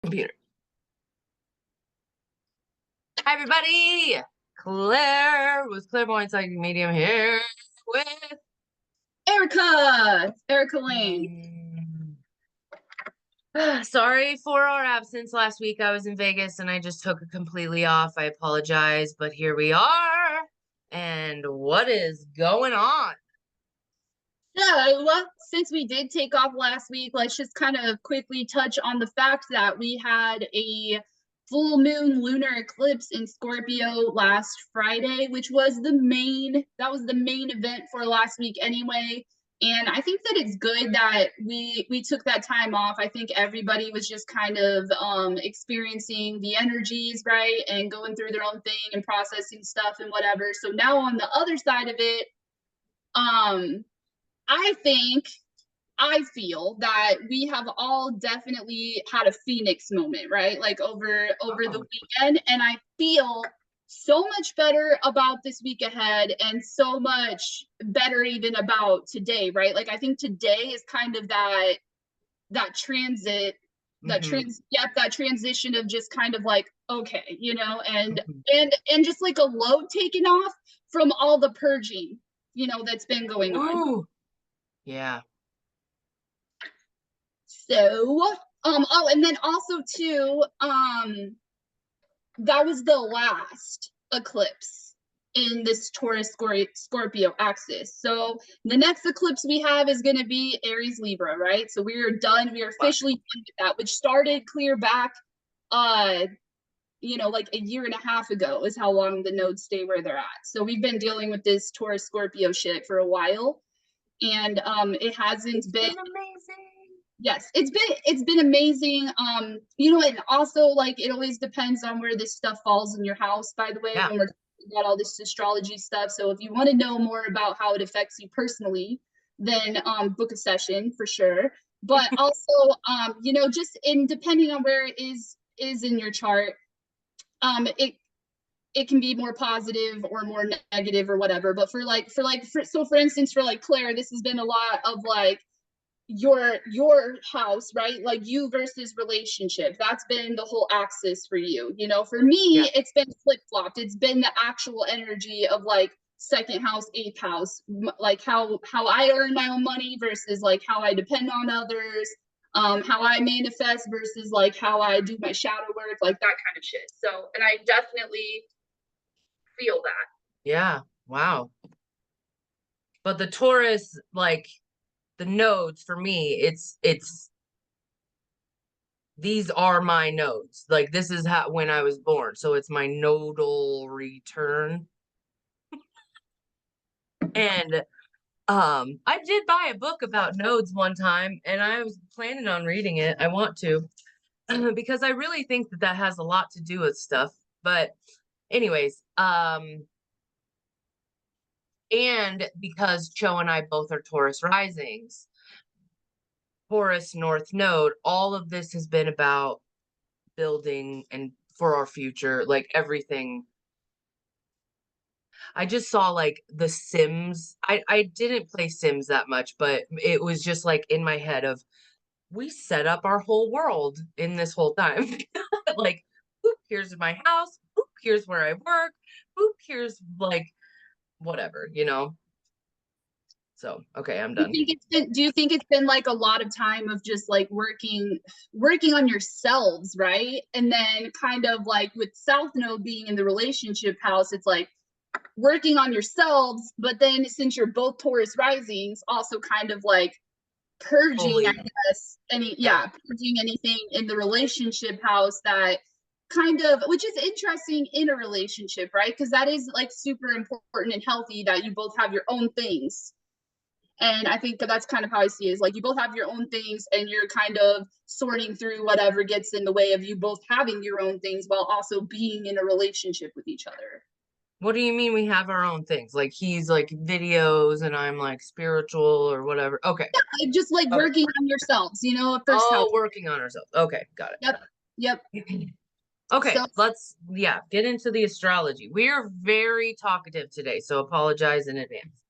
Computer. Hi, everybody. Claire with Clairvoyant Psychic Medium here with Erika Lane. Sorry for our absence last week. I was in Vegas and I just took it completely off. I apologize, but here we are. And what is going on? Yeah, well, since we did take off last week, let's just kind of quickly touch on the fact that we had a full moon lunar eclipse in Scorpio last Friday, which was the main event for last week anyway. And I think that it's good that we took that time off. I think everybody was just kind of experiencing the energies, right, and going through their own thing and processing stuff and whatever. So now on the other side of it, um I think I feel that we have all definitely had a phoenix moment, right? Like over the Oh, weekend, and I feel so much better about this week ahead and so much better even about today, right? Like I think today is kind of that transit that transition of just kind of like okay, and mhm. just like a load taken off from all the purging, that's been going on. Ooh, yeah. So, oh, and then also too, that was the last eclipse in this Taurus Scorpio axis. So the next eclipse we have is going to be Aries Libra, right? So we are done. We are officially done with that, which started clear back, uh, like a year and a half ago is how long the nodes stay where they're at. So we've been dealing with this Taurus Scorpio shit for a while, and it hasn't It's been. been amazing. Yes, it's been amazing. And also like it always depends on where this stuff falls in your house, by the way, Yeah. when we're talking about all this astrology stuff. So if you want to know more about how it affects you personally, then book a session for sure. But also, just in depending on where it is in your chart, it can be more positive or more negative or whatever. But for instance, for like Claire, this has been a lot of like your house, right? Like you versus relationship. That's been the whole axis for you. For Yeah. me, it's been flip-flopped. It's been the actual energy of like second house, eighth house, like how I earn my own money versus like how I depend on others, how I manifest versus like how I do my shadow work, like that kind of shit. So, and I definitely feel that. Yeah. Wow. But the Taurus, like the nodes for me, it's these are my nodes. Like this is how when I was born. So it's my nodal return. And I did buy a book about nodes one time and I was planning on reading it. I want to because I really think that that has a lot to do with stuff. But anyways, and because Cho and I both are Taurus risings, Taurus North Node, all of this has been about building and for our future, like everything. I just saw like The Sims. I didn't play Sims that much, but it was just like in my head of we set up our whole world in this whole time. Like, boop, here's my house, boop, here's where I work, boop, here's like whatever. So, okay, I'm done. Do you think it's been like a lot of time of just like working on yourselves, right? And then kind of like with South Node being in the relationship house, it's like working on yourselves, but then since you're both Taurus risings, also kind of like purging, I Fully. guess, Yeah. purging anything in the relationship house that kind of, which is interesting in a relationship, right? Because that is like super important and healthy that you both have your own things. And I think that that's kind of how I see it, is like you both have your own things and you're kind of sorting through whatever gets in the way of you both having your own things while also being in a relationship with each other. What do you mean we have our own things? Like he's like videos and I'm like spiritual or whatever. Okay. Like just like Okay. working on yourselves, a first house. Oh, working on ourselves. Okay, got Yep. Yep. it. Okay, So let's get into the astrology. We are very talkative today, so apologize in advance.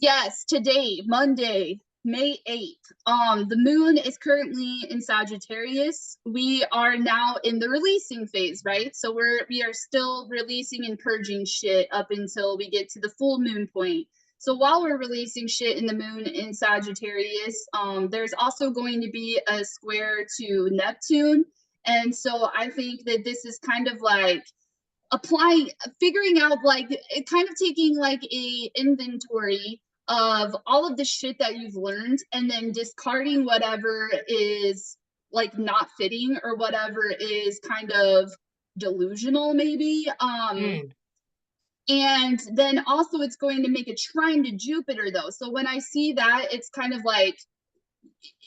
yes, today, Monday, May 8th. The moon is currently in Sagittarius. We are now in the releasing phase, right? So we are still releasing and purging shit up until we get to the full moon point. So while we're releasing shit in the moon in Sagittarius, there's also going to be a square to Neptune. And so I think that this is kind of like applying, figuring out, like it kind of taking like a inventory of all of the shit that you've learned and then discarding whatever is like not fitting or whatever is kind of delusional maybe. Hmm. And then also it's going to make a trine to Jupiter though. So when I see that, it's kind of like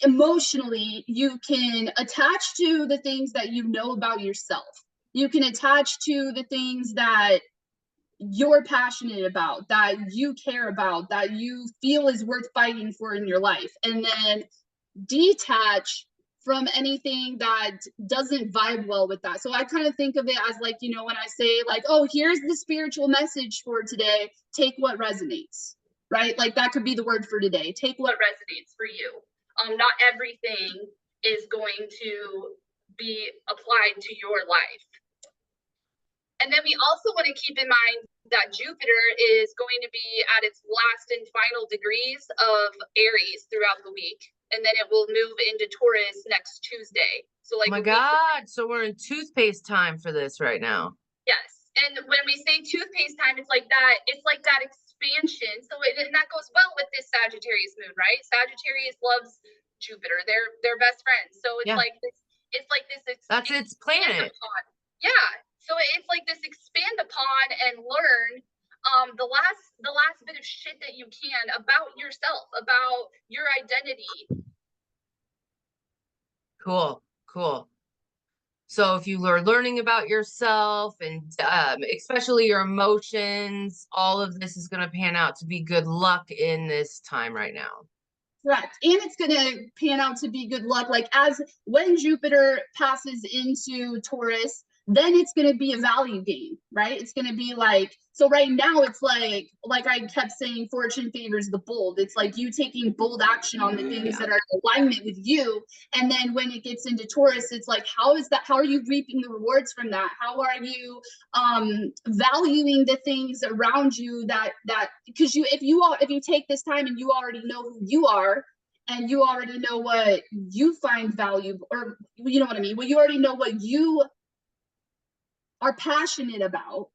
emotionally you can attach to the things that you know about yourself. You can attach to the things that you're passionate about, that you care about, that you feel is worth fighting for in your life, and then detach from anything that doesn't vibe well with that. So I kind of think of it as like, you know, when I say like, oh, here's the spiritual message for today, take what resonates, right? Like that could be the word for today. Take what resonates for you. Not everything is going to be applied to your life. And then we also want to keep in mind that Jupiter is going to be at its last and final degrees of Aries throughout the week. And then it will move into Taurus next Tuesday. So like, Oh my God. So we're in toothpaste time for this right now. Yes. And when we say toothpaste time, it's like that expansion. So and that goes well with this Sagittarius moon, right? Sagittarius loves Jupiter. They're best friends. So it's like this, That's its planet. upon. Yeah. So it's like this expand upon and learn the last bit of shit that you can about yourself, about your identity. Cool. Cool. So if you are learning about yourself and especially your emotions, all of this is going to pan out to be good luck in this time right now. Correct. And it's going to pan out to be good luck. Like as when Jupiter passes into Taurus, then it's going to be a value game, right? It's going to be like, so right now it's like I kept saying, fortune favors the bold. It's like you taking bold action on the things that are in alignment with you. And then when it gets into Taurus, it's like, how are you reaping the rewards from that? How are you valuing the things around you that because if you take this time and you already know who you are and you already know what you find valuable, or you know what I mean, well, you already know what you are passionate about,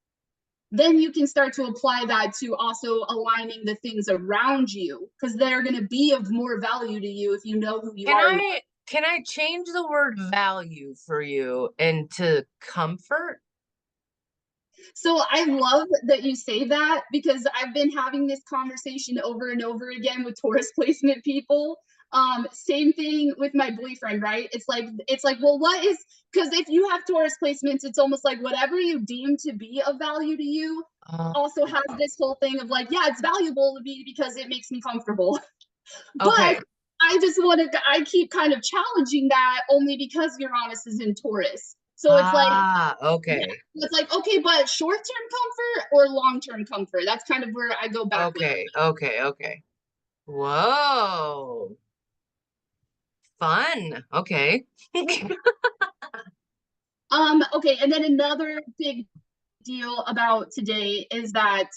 then you can start to apply that to also aligning the things around you because they're going to be of more value to you if you know who you Can are. I change the word value for you into comfort? So I love that you say that because I've been having this conversation over and over again with Taurus placement people. Same thing with my boyfriend, right? It's like, well, what is, because if you have Taurus placements, it's almost like whatever you deem to be of value to you also has this whole thing of like, yeah, it's valuable to me because it makes me comfortable. But Okay. I keep kind of challenging that only because Uranus is in Taurus. So it's like, yeah, Okay. it's like, okay, but short-term comfort or long-term comfort? That's kind of where I go back with. Okay. Whoa. Fun. Okay. Okay, and then another big deal about today is that,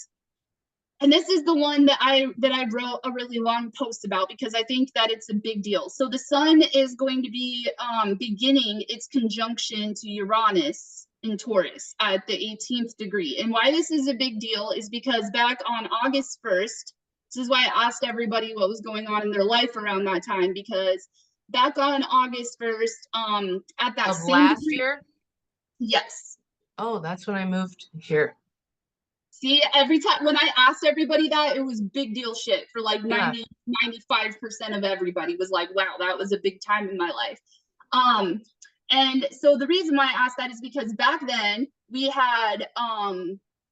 and this is the one that I wrote a really long post about because I think that it's a big deal. So the sun is going to be beginning its conjunction to Uranus in Taurus at the 18th degree. And why this is a big deal is because back on August 1st, this is why I asked everybody what was going on in their life around that time, because back on August 1st, at that Of same last degree, year? yes. Oh, that's when I moved here. See, every time when I asked everybody that, it was big deal shit for like Yeah. 95% of everybody was like, wow, that was a big time in my life. And so the reason why I asked that is because back then we had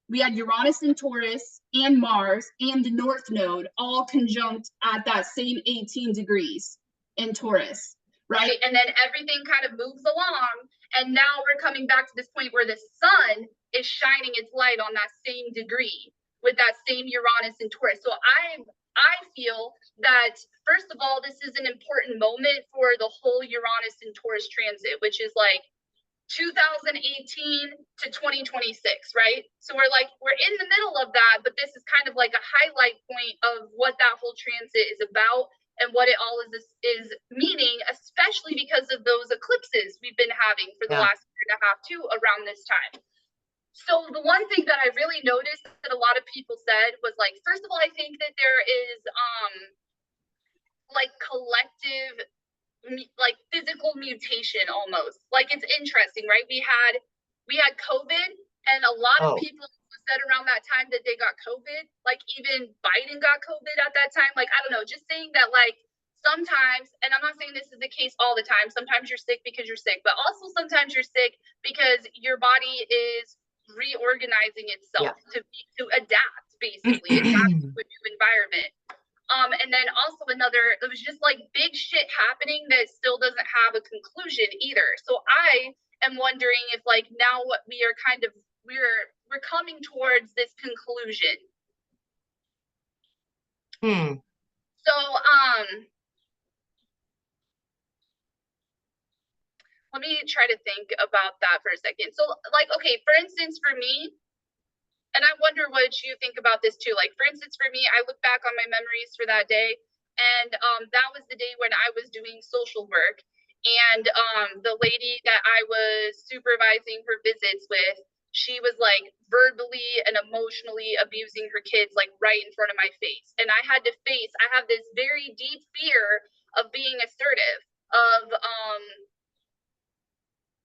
Uranus and Taurus and Mars and the North Node all conjunct at that same 18 degrees in Taurus, right? And then everything kind of moves along. And now we're coming back to this point where the sun is shining its light on that same degree with that same Uranus and Taurus. So I feel that, first of all, this is an important moment for the whole Uranus and Taurus transit, which is like 2018 to 2026, right? So we're in the middle of that, but this is kind of like a highlight point of what that whole transit is about and what it all is meaning, especially because of those eclipses we've been having for the last year and a half too around this time. So the one thing that I really noticed that a lot of people said was like, first of all, I think that there is like collective like physical mutation almost. Like it's interesting, right? We had COVID, and a lot of people said around that time that they got COVID. Like even Biden got COVID at that time. Like I don't know, just saying that like sometimes, and I'm not saying this is the case all the time, sometimes you're sick because you're sick, but also sometimes you're sick because your body is reorganizing itself to adapt, basically adapt to a new environment. And then also there was just like big shit happening that still doesn't have a conclusion either. So I am wondering if like now what we are kind of we're coming towards this conclusion. So let me try to think about that for a second. So like, okay, for instance, for me, and I wonder what you think about this too. Like, for instance, for me, I look back on my memories for that day, and that was the day when I was doing social work, and the lady that I was supervising her visits with, she was like verbally and emotionally abusing her kids like right in front of my face. And I have this very deep fear of being assertive, of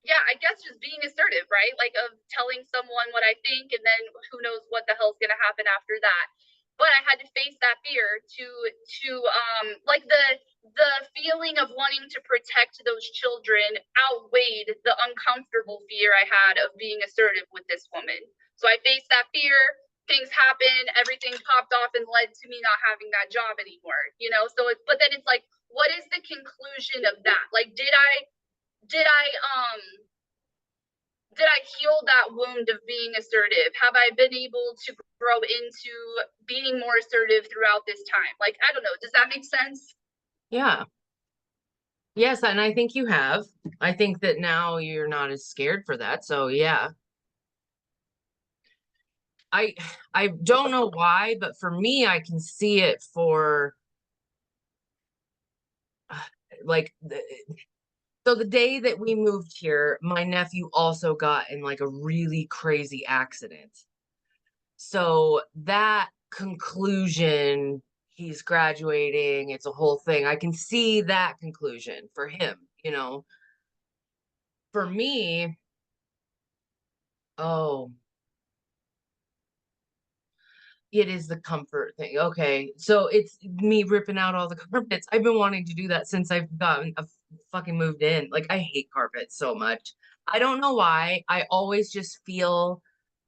yeah, I guess just being assertive, right? Like of telling someone what I think, and then who knows what the hell's gonna happen after that. But I had to face that fear to like the feeling of wanting to protect those children outweighed the uncomfortable fear I had of being assertive with this woman. So I faced that fear, things happened, everything popped off and led to me not having that job anymore, you know? So but then it's like, what is the conclusion of that? Like, did I did I heal that wound of being assertive? Have I been able to grow into being more assertive throughout this time? Like, I don't know. Does that make sense? Yeah. Yes, and I think you have. I think that now you're not as scared for that. So yeah. I don't know why, but for me, I can see it for like so the day that we moved here, my nephew also got in like a really crazy accident. So that conclusion, he's graduating, it's a whole thing. I can see that conclusion for him, you know. For me, oh, it is the comfort thing. Okay. So it's me ripping out all the carpets. I've been wanting to do that since I've gotten a fucking moved in. Like I hate carpets so much. I don't know why. I always just feel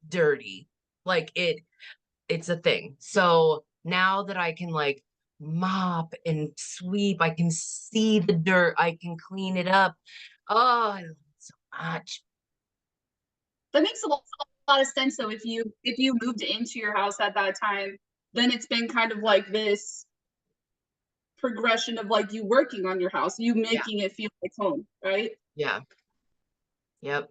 dirty. Like it's a thing. So now that I can like mop and sweep, I can see the dirt, I can clean it up. Oh, I love it so much. That makes a lot of sense though. If you moved into your house at that time, then it's been kind of like this progression of like you working on your house, you Yeah. making it feel like home, right? Yeah. Yep.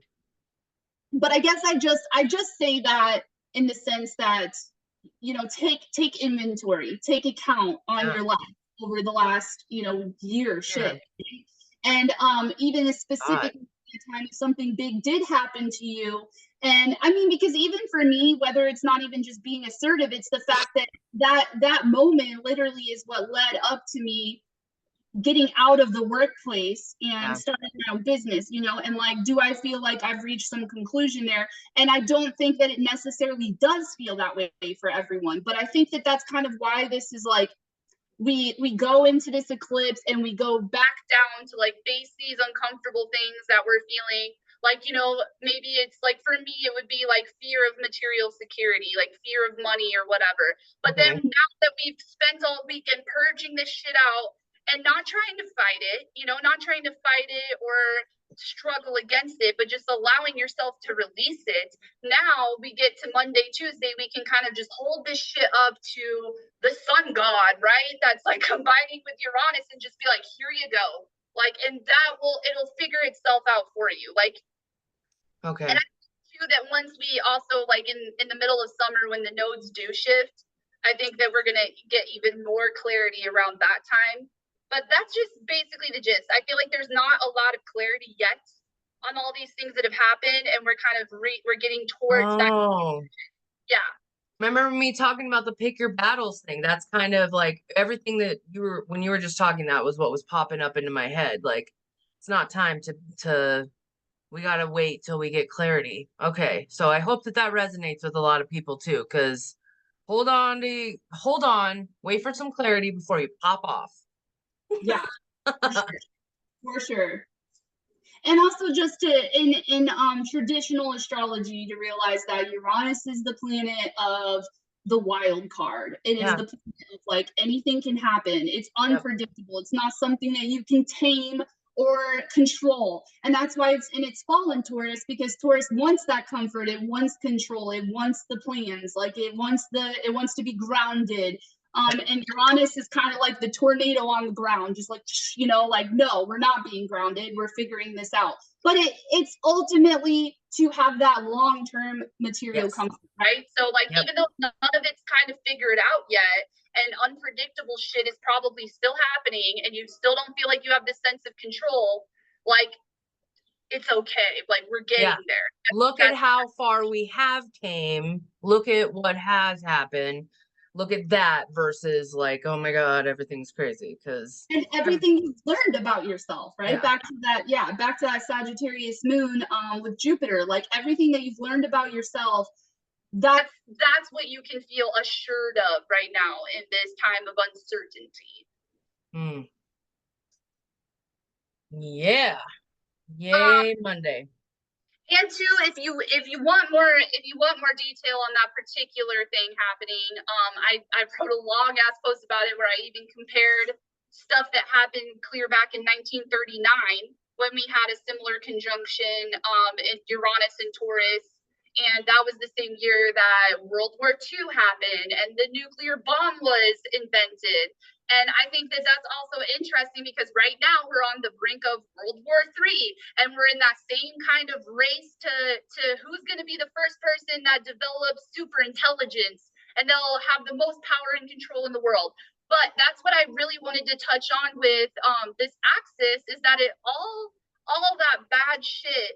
But I guess I just say that in the sense that, you know, take inventory, take account on Yeah. your life over the last, you know, year Yeah. shit. And even a God. specific time if something big did happen to you. And I mean, because even for me, whether it's not even just being assertive, it's the fact that that moment literally is what led up to me getting out of the workplace and Yeah. starting my own business, you know. And like, do I feel like I've reached some conclusion there? And I don't think that it necessarily does feel that way for everyone, but I think that that's kind of why this is like, we go into this eclipse and we go back down to like face these uncomfortable things that we're feeling. Like, you know, maybe it's like, for me it would be like fear of material security, like fear of money or whatever. But then Okay. now that we've spent all weekend purging this shit out, and not trying to fight it, not trying to fight it or struggle against it, but just allowing yourself to release it. Now we get to Monday, Tuesday, we can kind of just hold this shit up to the sun god, right? That's like combining with Uranus and just be like, here you go. Like, and it'll figure itself out for you. Like, Okay. and I think too that once we also, like, in the middle of summer when the nodes do shift, I think that we're gonna get even more clarity around that time. But that's just basically the gist. I feel like there's not a lot of clarity yet on all these things that have happened, and we're kind of we're getting towards that. Oh, Yeah. remember me talking about the pick your battles thing? That's kind of like everything that when you were just talking, that was what was popping up into my head. Like, it's not time to we gotta wait till we get clarity. Okay, so I hope that that resonates with a lot of people too, because hold on, wait for some clarity before you pop off. Yeah, for sure. For sure. And also just in traditional astrology to realize that Uranus is the planet of the wild card. It is Yeah. the planet of like anything can happen. It's Yep. unpredictable. It's not something that you can tame or control. And that's why it's in its fall in Taurus, because Taurus wants that comfort, it wants control, it wants the plans, like it wants to be grounded. And Uranus is kind of like the tornado on the ground, just like, like, no, we're not being grounded. We're figuring this out. But it's ultimately to have that long-term material Yes. comfort, right? So, like, Yep. even though none of it's kind of figured out yet, and unpredictable shit is probably still happening, and you still don't feel like you have this sense of control, like, it's okay. Like, we're getting there. Look at how far we have came. Look at what has happened. Look at that versus like, oh my God, everything's crazy. Because and everything you've learned about yourself, right? Yeah. Back to that Sagittarius moon with Jupiter, like everything that you've learned about yourself, that's what you can feel assured of right now in this time of uncertainty. Yeah. Yay, Monday. And two, if you want more detail on that particular thing happening, I wrote a long ass post about it where I even compared stuff that happened clear back in 1939 when we had a similar conjunction in Uranus and Taurus, and that was the same year that World War II happened and the nuclear bomb was invented. And I think that that's also interesting because right now we're on the brink of World War III, and we're in that same kind of race to who's going to be the first person that develops super intelligence, and they'll have the most power and control in the world. But that's what I really wanted to touch on with this axis, is that all that bad shit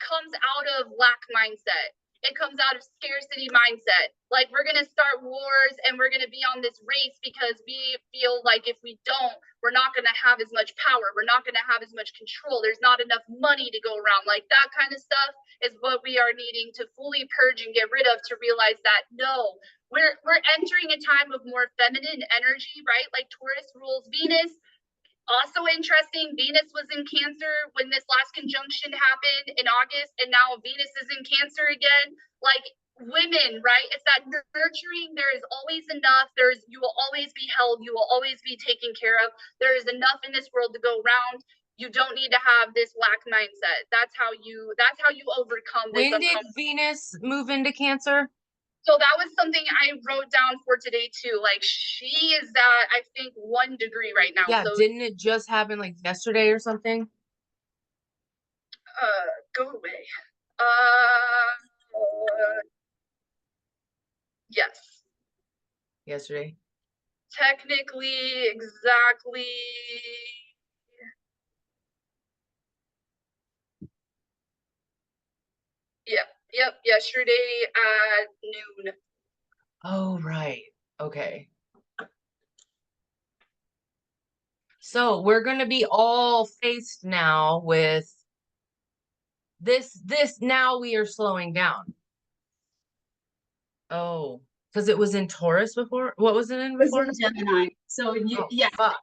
comes out of lack mindset. It comes out of scarcity mindset. Like, we're going to start wars and we're going to be on this race because we feel like if we don't, we're not going to have as much power. We're not going to have as much control. There's not enough money to go around. Like, that kind of stuff is what we are needing to fully purge and get rid of, to realize that no, we're entering a time of more feminine energy, right? Like, Taurus rules Venus. Also interesting, Venus was in Cancer when this last conjunction happened in August, and now Venus is in Cancer again. Like, women, right? It's that nurturing. There is always enough. You will always be held. You will always be taken care of. There is enough in this world to go around. You don't need to have this lack mindset. That's how you overcome this. When did Venus move into Cancer? So that was something I wrote down for today too. Like, she is at, I think, 1 degree right now. Yeah, so didn't it just happen like yesterday or something? Go away. Yes. Yesterday. Technically, exactly. Yep. Yesterday at noon. Oh, right. Okay. So we're going to be all faced now with this. Now we are slowing down. Oh, because it was in Taurus before. What was it in It was before? in Gemini. So Oh, yeah. fuck.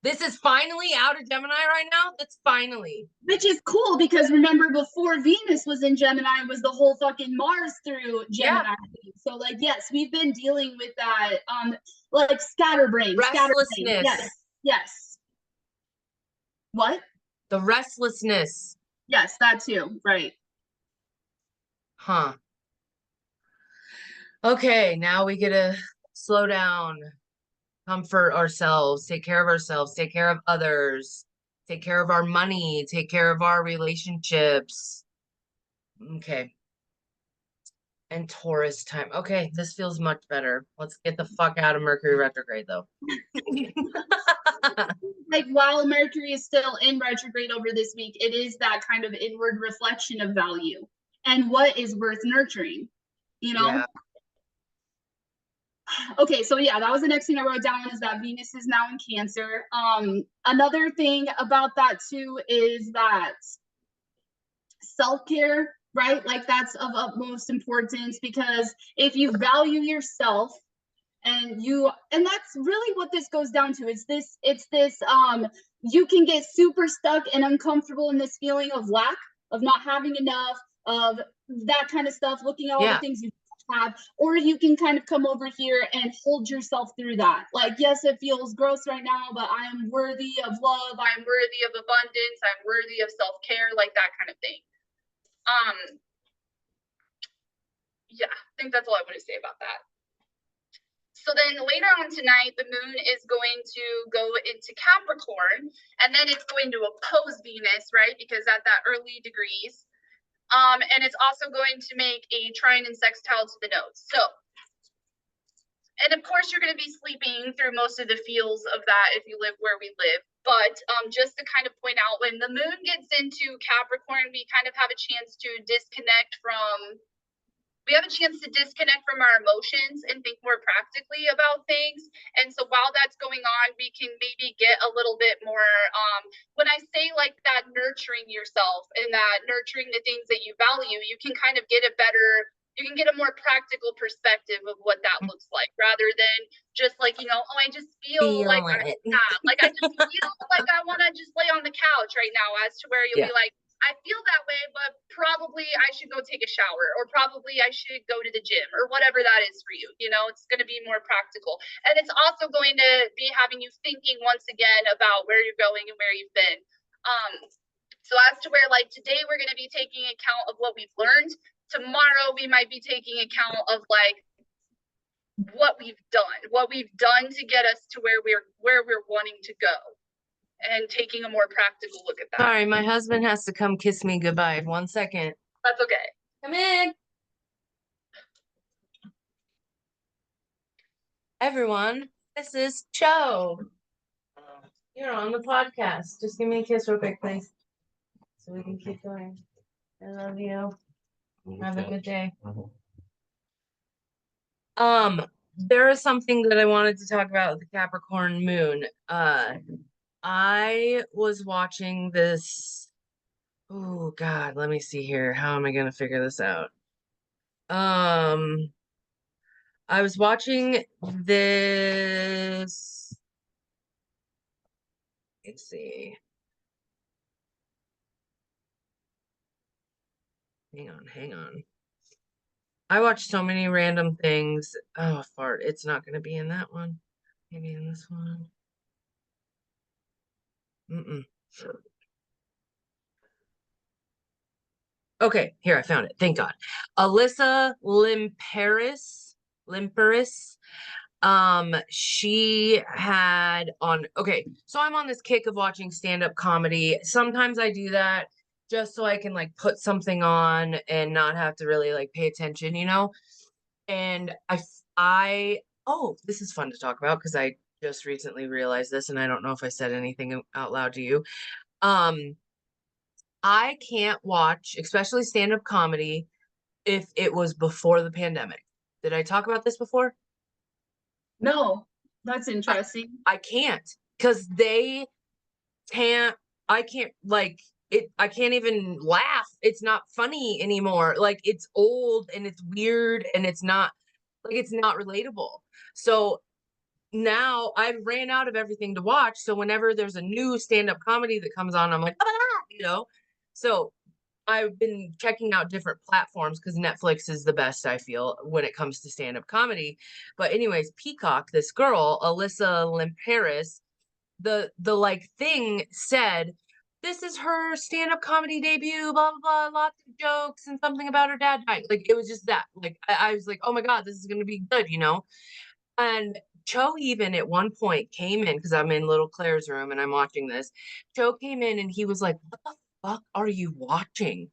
This is finally out of Gemini right now? That's finally. Which is cool because remember before Venus was in Gemini was the whole fucking Mars through Yeah. Gemini. So like yes, we've been dealing with that like scatterbrain. Restlessness. Yes. Yes. What? The restlessness. Yes, that too. Right. Huh. Okay, now we get to slow down, comfort ourselves, take care of ourselves, take care of others, take care of our money, take care of our relationships. Okay. And Taurus time. Okay, this feels much better. Let's get the fuck out of Mercury retrograde though. Like while Mercury is still in retrograde over this week, it is that kind of inward reflection of value and what is worth nurturing, you know? Yeah. Okay, so yeah, that was the next thing I wrote down is that Venus is now in Cancer. Another thing about that too is that self-care, right? Like that's of utmost importance because if you value yourself and that's really what this goes down to. It's this you can get super stuck and uncomfortable in this feeling of lack, of not having enough, of that kind of stuff, looking at all the things you have, or you can kind of come over here and hold yourself through that. Like, yes, it feels gross right now, but I am worthy of love, I'm worthy of abundance, I'm worthy of self-care, like that kind of thing. Yeah, I think that's all I want to say about that. So then later on tonight, the moon is going to go into Capricorn, and then it's going to oppose Venus, right? Because at that early degrees. And it's also going to make a trine and sextile to the nodes. So, and of course, you're going to be sleeping through most of the feels of that if you live where we live. But just to kind of point out, when the moon gets into Capricorn, we kind of have a chance to disconnect from our emotions and think more practically about things. And so while that's going on, we can maybe get a little bit more, when I say like that nurturing yourself and that nurturing the things that you value, you can kind of get a more practical perspective of what that looks like rather than just like, oh, I just feel like I just feel like I want to just lay on the couch right now, as to where you'll be like, I feel that way, but probably I should go take a shower, or probably I should go to the gym, or whatever that is for you. It's going to be more practical. And it's also going to be having you thinking once again about where you're going and where you've been. So as to where like today we're going to be taking account of what we've learned. Tomorrow we might be taking account of like what we've done to get us to where we're wanting to go. And taking a more practical look at that. Sorry, my husband has to come kiss me goodbye. 1 second. That's okay. Come in. Everyone, this is Cho. You're on the podcast. Just give me a kiss real quick, please. So we can keep going. I love you. Have a good day. There is something that I wanted to talk about with the Capricorn moon. I was watching this. Oh God, let me see here. How am I gonna figure this out? I was watching this. Let's see. Hang on. I watched so many random things. Oh, fart. It's not gonna be in that one. Maybe in this one. Okay, here I found it. Thank God. Alyssa Limperis. She had on. Okay, so I'm on this kick of watching stand-up comedy. Sometimes I do that just so I can like put something on and not have to really like pay attention, And oh, this is fun to talk about because I just recently realized this, and I don't know if I said anything out loud to you. I can't watch, especially stand-up comedy, if it was before the pandemic. Did I talk about this before? No, that's interesting. I can't because I can't like it. I can't even laugh. It's not funny anymore. Like it's old and it's weird and it's not relatable. So now I ran out of everything to watch. So whenever there's a new stand-up comedy that comes on, I'm like, ah, you know. So I've been checking out different platforms because Netflix is the best, I feel, when it comes to stand-up comedy. But anyways, Peacock, this girl, Alyssa Limperis, the like thing said, this is her stand-up comedy debut, blah blah blah, lots of jokes and something about her dad dying. Like it was just that. Like I was like, oh my God, this is gonna be good, you know? And Cho even at one point came in because I'm in little Claire's room and I'm watching this. Cho came in and he was like, what the fuck are you watching?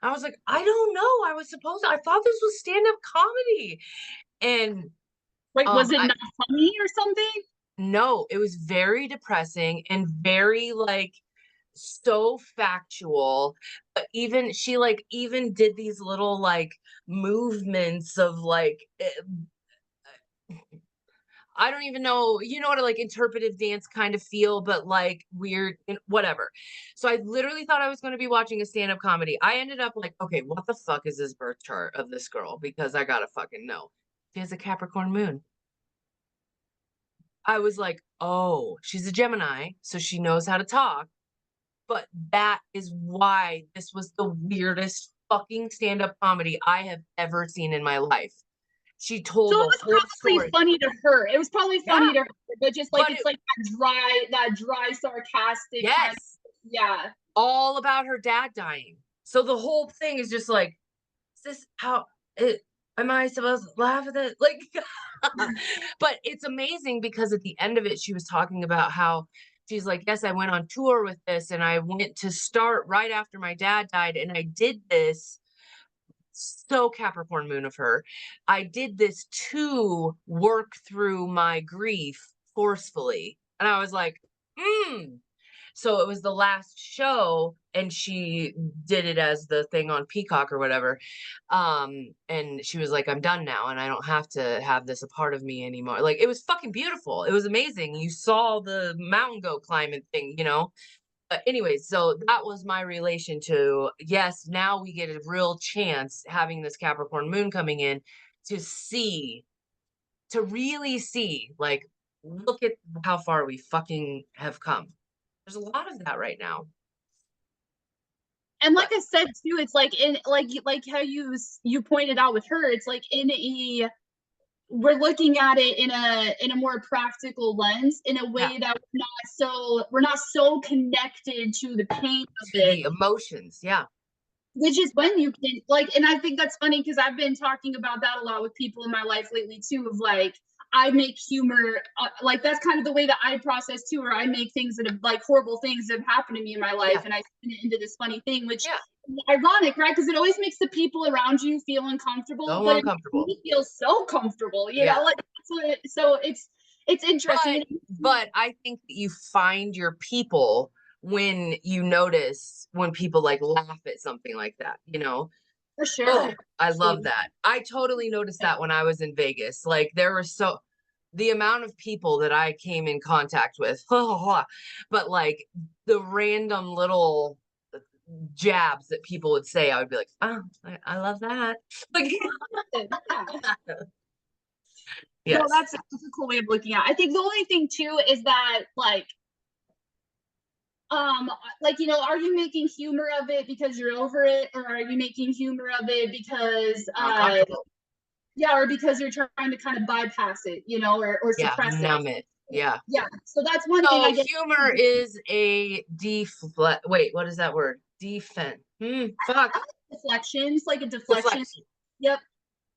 I was like, I don't know. I thought this was stand-up comedy. And Like, was it I not funny or something? no, it was very depressing and very like so factual. But even she like even did these little like movements of like I don't even know, you know what a like interpretive dance kind of feel, but like weird, whatever. So I literally thought I was going to be watching a stand-up comedy. I ended up like, okay, what the fuck is this birth chart of this girl? Because I gotta fucking know. She has a Capricorn moon. I was like, oh, she's a Gemini, so she knows how to talk. But that is why this was the weirdest fucking stand-up comedy I have ever seen in my life. She So told it a was whole probably story. funny to her. It was probably Yeah, funny to her, but just like but it's it, like that dry, sarcastic kind of, yes, yeah. all about her dad dying. So the whole thing is just like, is this how it am I supposed to laugh at it? Like but it's amazing because at the end of it, she was talking about how she's like, yes, I went on tour with this and I went to start right after my dad died, and I did this so Capricorn moon of her. I did this to work through my grief forcefully. And I was like, hmm. So it was the last show and she did it as the thing on Peacock or whatever. And she was like, I'm done now and I don't have to have this a part of me anymore. Like it was fucking beautiful. It was amazing. You saw the mountain goat climbing thing, you know? But anyways, so that was my relation to, yes, now we get a real chance having this Capricorn moon coming in to see, to really see, like, look at how far we fucking have come. There's a lot of that right now. And like But I said too, it's like in like how you pointed out with her, it's like in a we're looking at it in a more practical lens, in a yeah, way that we're not so connected to the pain of to it, the emotions. Yeah. which is when you can like. And I think that's funny because I've been talking about that a lot with people in my life lately too, of like I make humor, like that's kind of the way that I process too, or I make things that have like horrible things that have happened to me in my life Yeah. and I spin it into this funny thing, which Yeah. is ironic, right? Because it always makes the people around you feel uncomfortable, So but it makes uncomfortable. me feel so comfortable, you Yeah. know, like so it's interesting. But I think that you find your people when you notice when people like laugh at something like that, you know? For sure. Oh, I love Absolutely. that. I totally noticed that when I was in Vegas. Like there were so the amount of people that I came in contact with, but like the random little jabs that people would say, I would be like, oh, I love that. Like, Yeah. No, yes. that's a cool way of looking at it. I think the only thing too is that like you know, are you making humor of it because you're over it, or are you making humor of it because You're uncomfortable. yeah, or because you're trying to kind of bypass it, you know, or Yeah. suppress it. Numb it. Yeah. Yeah, so that's one thing So I get. humor is a wait, what is that word? Defense. Fuck. Deflections, like a deflection. Deflection. Yep.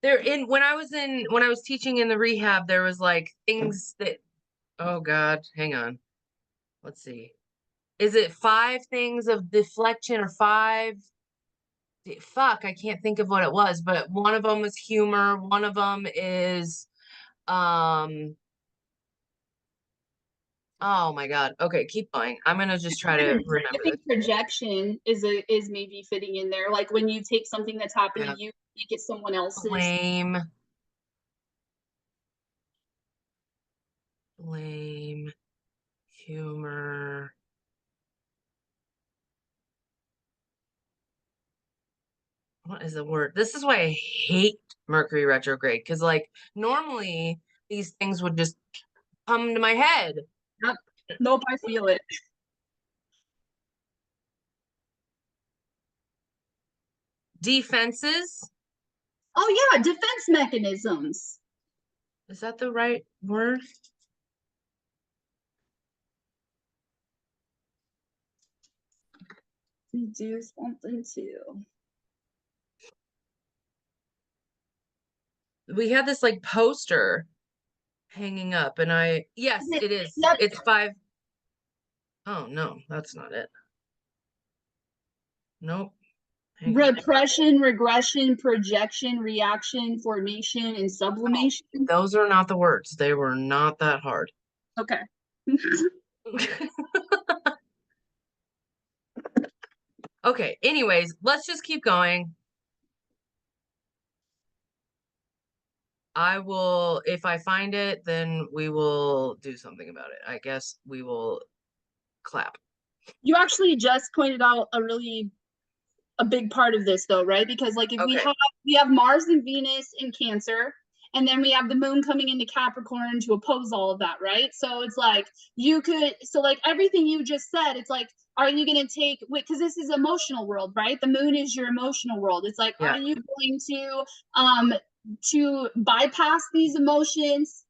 There in when I was teaching in the rehab, there was like things that oh God, hang on. Let's see. Is it five things of deflection or five? Fuck, I can't think of what it was, but one of them was humor, one of them is um oh my God. Okay, keep going. I'm gonna just try to I remember this. think projection is maybe fitting in there. Like when you take something that's happened to Yeah. you, make it someone else's. Blame, blame, humor. What is the word? This is why I hate Mercury retrograde because, like, normally these things would just come to my head. Yep. Nope, I feel it. Defenses. Oh yeah, defense mechanisms. Is that the right word? We do something too. We had this like poster hanging up, and yes, it is. Yep. It's 5. Oh no, that's not it. Nope. Hang on. Repression, regression, projection, reaction, formation, and sublimation. Those are not the words. They were not that hard. Okay. Okay, anyways, let's just keep going. I will, if I find it, then we will do something about it. I guess we will clap. You actually just pointed out a big part of this though, right? Because like if Okay. we have Mars and Venus in Cancer, and then we have the moon coming into Capricorn to oppose all of that, right? So it's like you could, so like everything you just said, it's like, are you going to take, because this is emotional world, right? The moon is your emotional world. It's like, Yeah. are you going to bypass these emotions,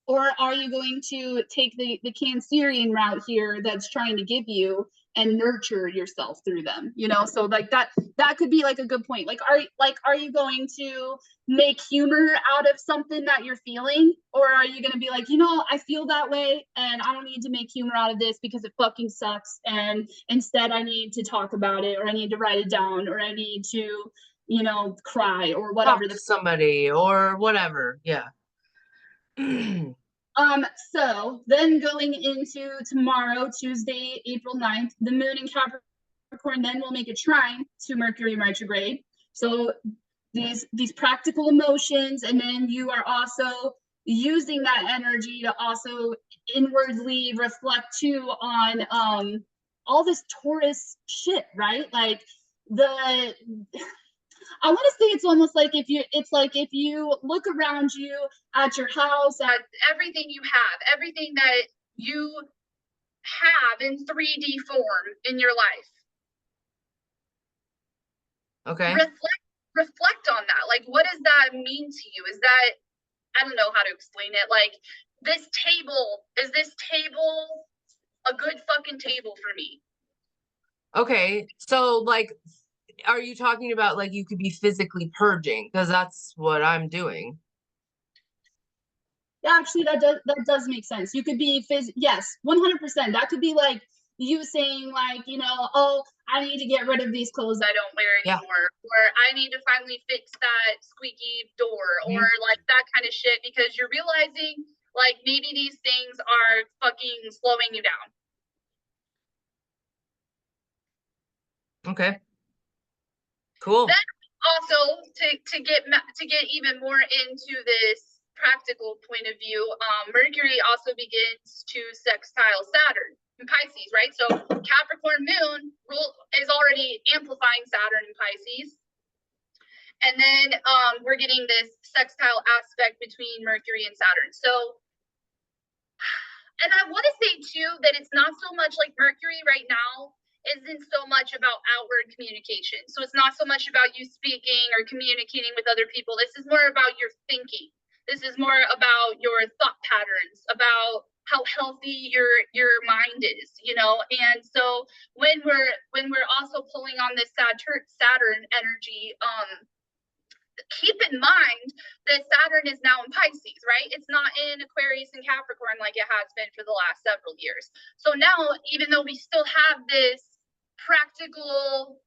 or are you going to take the Cancerian route here that's trying to give you and nurture yourself through them, you know? So like that could be like a good point. Like are you going to make humor out of something that you're feeling, or are you going to be like, you know, I feel that way and I don't need to make humor out of this because it fucking sucks, and instead I need to talk about it, or I need to write it down, or I need to, you know, cry or whatever Talk to somebody or whatever. Yeah. So then going into tomorrow, Tuesday, April 9th, the moon in Capricorn then will make a trine to Mercury retrograde. So these practical emotions, and then you are also using that energy to also inwardly reflect too on all this Taurus shit, right? Like the I want to say it's almost like if you look around you at your house, at everything you have, everything that you have in 3D form in your life. Okay. Reflect on that. Like, what does that mean to you? Is that, I don't know how to explain it. Like, is this table a good fucking table for me? Okay. So like, are you talking about like you could be physically purging? Because that's what I'm doing. Yeah, actually, that does make sense. You could be yes, 100%. That could be like you saying like, you know, oh, I need to get rid of these clothes I don't wear anymore, or I need to finally fix that squeaky door, or like that kind of shit, because you're realizing like maybe these things are fucking slowing you down. Okay. Cool. Then also to get even more into this practical point of view, Mercury also begins to sextile Saturn in Pisces, right? So Capricorn moon is already amplifying Saturn in Pisces. And then we're getting this sextile aspect between Mercury and Saturn. So, and I want to say too that it's not so much like Mercury right now isn't so much about outward communication. So it's not so much about you speaking or communicating with other people. This is more about your thinking. This is more about your thought patterns, about how healthy your mind is, you know. And so when we're also pulling on this Saturn energy, keep in mind that Saturn is now in Pisces, right? It's not in Aquarius and Capricorn like it has been for the last several years. So now, even though we still have this practical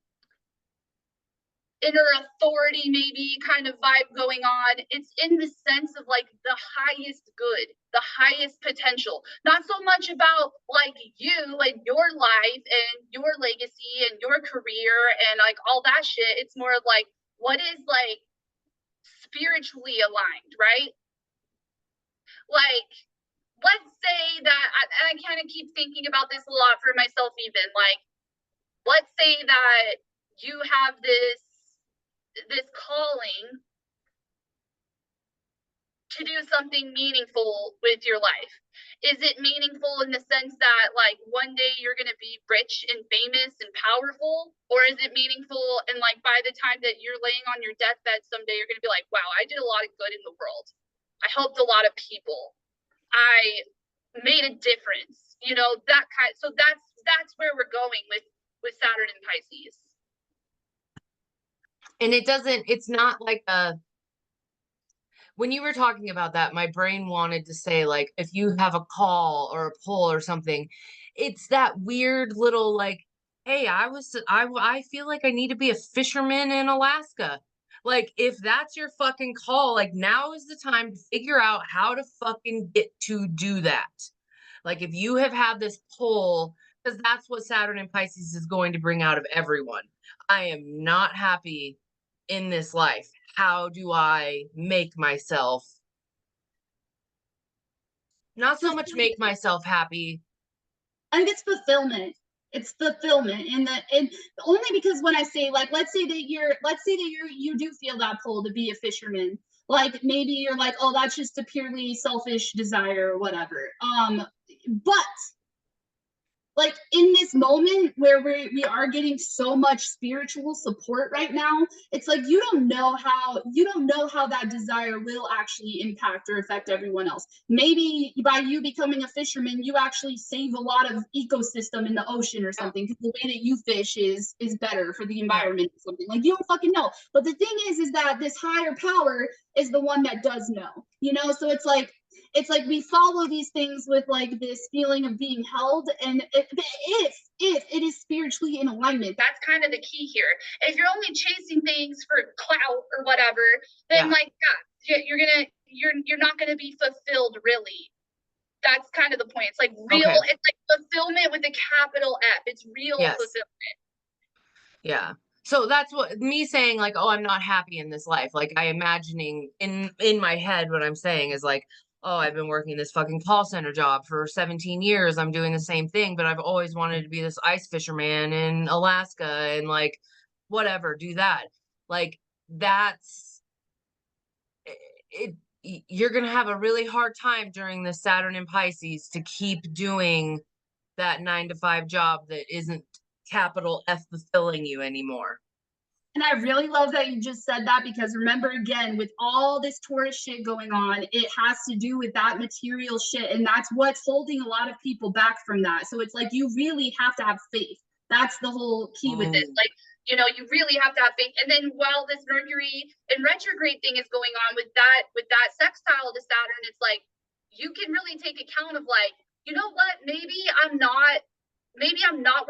inner authority maybe kind of vibe going on, it's in the sense of like the highest good, the highest potential. Not so much about like you and your life and your legacy and your career and like all that shit. It's more of like what is like spiritually aligned, right? Like, let's say that, and I kind of keep thinking about this a lot for myself, even like, let's say that you have this calling to do something meaningful with your life? Is it meaningful in the sense that like one day you're going to be rich and famous and powerful? Or is it meaningful and like by the time that you're laying on your deathbed someday, you're going to be like, wow, I did a lot of good in the world. I helped a lot of people. I made a difference. You know, that kind. So that's where we're going with Saturn and Pisces. And it's not like when you were talking about that, my brain wanted to say, like, if you have a call or a pull or something, it's that weird little, like, hey, I feel like I need to be a fisherman in Alaska. Like, if that's your fucking call, like, now is the time to figure out how to fucking get to do that. Like, if you have had this pull, because that's what Saturn and Pisces is going to bring out of everyone. I am not happy in this life. How do I make myself not so much make myself happy? I think it's fulfillment. It's fulfillment, and only because when I say like, let's say that you do feel that pull to be a fisherman. Like maybe you're like, oh, that's just a purely selfish desire or whatever. But like in this moment where we are getting so much spiritual support right now, it's like you don't know how that desire will actually impact or affect everyone else. Maybe by you becoming a fisherman, you actually save a lot of ecosystem in the ocean or something, because the way that you fish is better for the environment or something. Like you don't fucking know. But the thing is that this higher power is the one that does know, so it's like we follow these things with like this feeling of being held, and if it is spiritually in alignment, that's kind of the key here. If you're only chasing things for clout or whatever, then like you're not gonna be fulfilled really. That's kind of the point. It's like real, okay. It's like fulfillment with a capital F. It's real fulfillment. Yeah. So that's what me saying, like, oh, I'm not happy in this life. Like I imagining in my head what I'm saying is like, oh, I've been working this fucking call center job for 17 years. I'm doing the same thing, but I've always wanted to be this ice fisherman in Alaska and like whatever, do that. Like that's it. You're going to have a really hard time during the Saturn and Pisces to keep doing that 9 to 5 job that isn't capital F fulfilling you anymore. And I really love that you just said that, because remember, again, with all this Taurus shit going on, it has to do with that material shit. And that's what's holding a lot of people back from that. So it's like you really have to have faith. That's the whole key with this. Like, you really have to have faith. And then while this Mercury in retrograde thing is going on with that sextile to Saturn, it's like you can really take account of like, you know what, maybe I'm not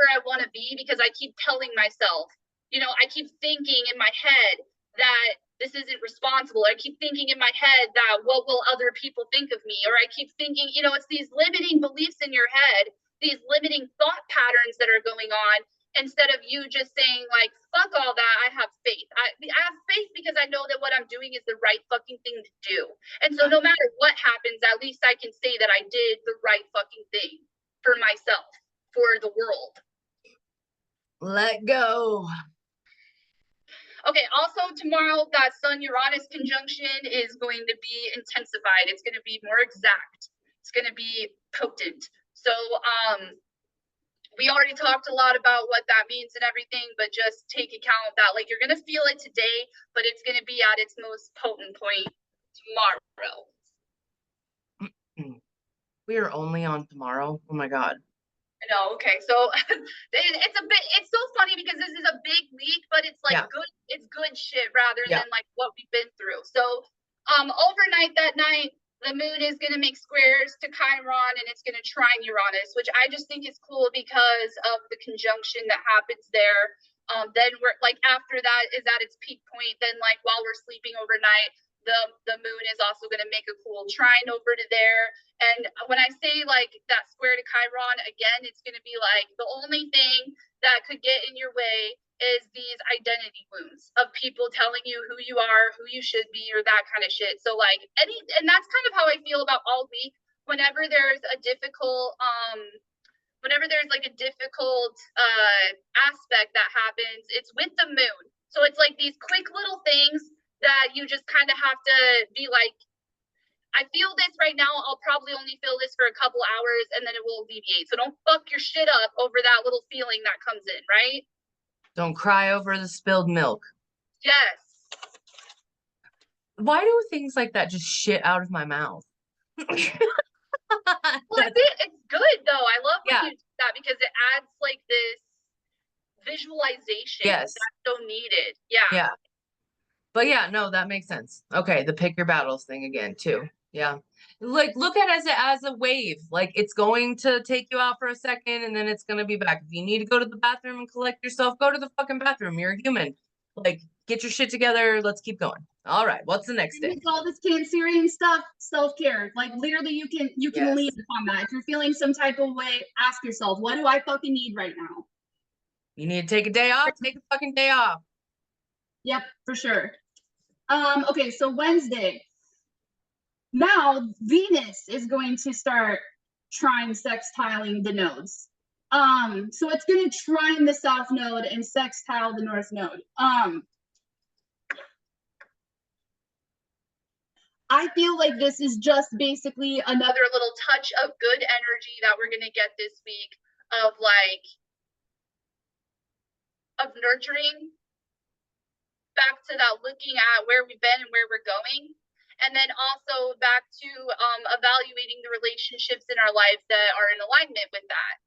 where I want to be because I keep telling myself, I keep thinking in my head that this isn't responsible. I keep thinking in my head that what will other people think of me? Or I keep thinking, it's these limiting beliefs in your head, these limiting thought patterns that are going on, instead of you just saying like, fuck all that, I have faith. I have faith because I know that what I'm doing is the right fucking thing to do. And so no matter what happens, at least I can say that I did the right fucking thing for myself, for the world. Let go. Okay, also tomorrow, that Sun-Uranus conjunction is going to be intensified. It's going to be more exact. It's going to be potent. So we already talked a lot about what that means and everything, but just take account of that. Like, you're going to feel it today, but it's going to be at its most potent point tomorrow. We are only on tomorrow. Oh my God. No, okay, so it's so funny because this is a big week, but it's like it's good shit rather than like what we've been through. So overnight that night, the moon is going to make squares to Chiron, and it's going to trine Uranus, which I just think is cool because of the conjunction that happens there. Then we're like, after that is at its peak point, then like while we're sleeping overnight, the moon is also going to make a cool trine over to there. And when I say like that square to Chiron, again, it's going to be like the only thing that could get in your way is these identity wounds of people telling you who you are, who you should be, or that kind of shit. So like and that's kind of how I feel about all week. Whenever there's a difficult aspect that happens, it's with the moon. So it's like these quick little things that you just kind of have to be like, I feel this right now. I'll probably only feel this for a couple hours and then it will alleviate. So don't fuck your shit up over that little feeling that comes in, right? Don't cry over the spilled milk. Yes. Why do things like that just shit out of my mouth? Well, it's good though. I love when Yeah. you do that because it adds like this visualization Yes. that's so needed. Yeah. Yeah. But yeah, no, that makes sense. Okay, the pick your battles thing again too. Yeah. Like look at it as a wave. Like it's going to take you out for a second and then it's gonna be back. If you need to go to the bathroom and collect yourself, go to the fucking bathroom. You're a human. Like get your shit together. Let's keep going. All right, what's the next day? With all this Cancerian stuff, self-care. Like literally you can lean Yes. upon that. If you're feeling some type of way, ask yourself, what do I fucking need right now? You need to take a day off, take a fucking day off. Yep, for sure. Okay, so Wednesday. Now Venus is going to start trine sextiling the nodes. So it's going to trine the south node and sextile the north node. I feel like this is just basically another little touch of good energy that we're going to get this week of like of nurturing back to that looking at where we've been and where we're going, and then also back to evaluating the relationships in our life that are in alignment with that.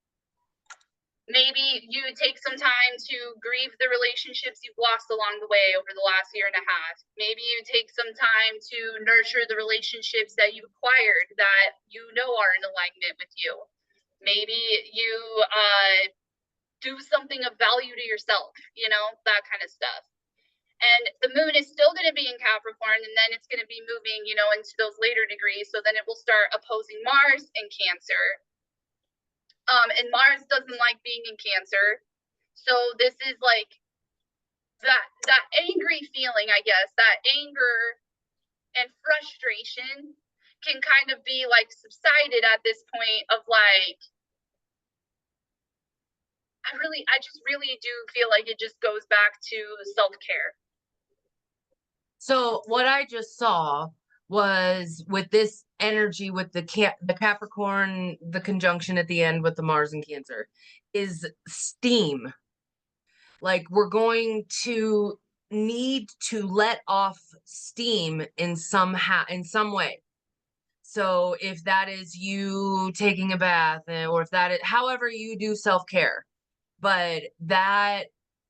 Maybe you take some time to grieve the relationships you've lost along the way over the last year and a half. Maybe you take some time to nurture the relationships that you've acquired that you know are in alignment with you. Maybe you do something of value to yourself, you know, that kind of stuff. And the moon is still going to be in Capricorn, and then it's going to be moving, you know, into those later degrees. So then it will start opposing Mars in Cancer. And Mars doesn't like being in Cancer. So this is like that angry feeling, I guess, that anger and frustration can kind of be like subsided at this point of like, I just really do feel like it just goes back to self-care. So what I just saw was with this energy with the Capricorn, the conjunction at the end with the Mars and Cancer is steam. Like we're going to need to let off steam in some way. So if that is you taking a bath or if that is however you do self-care, but that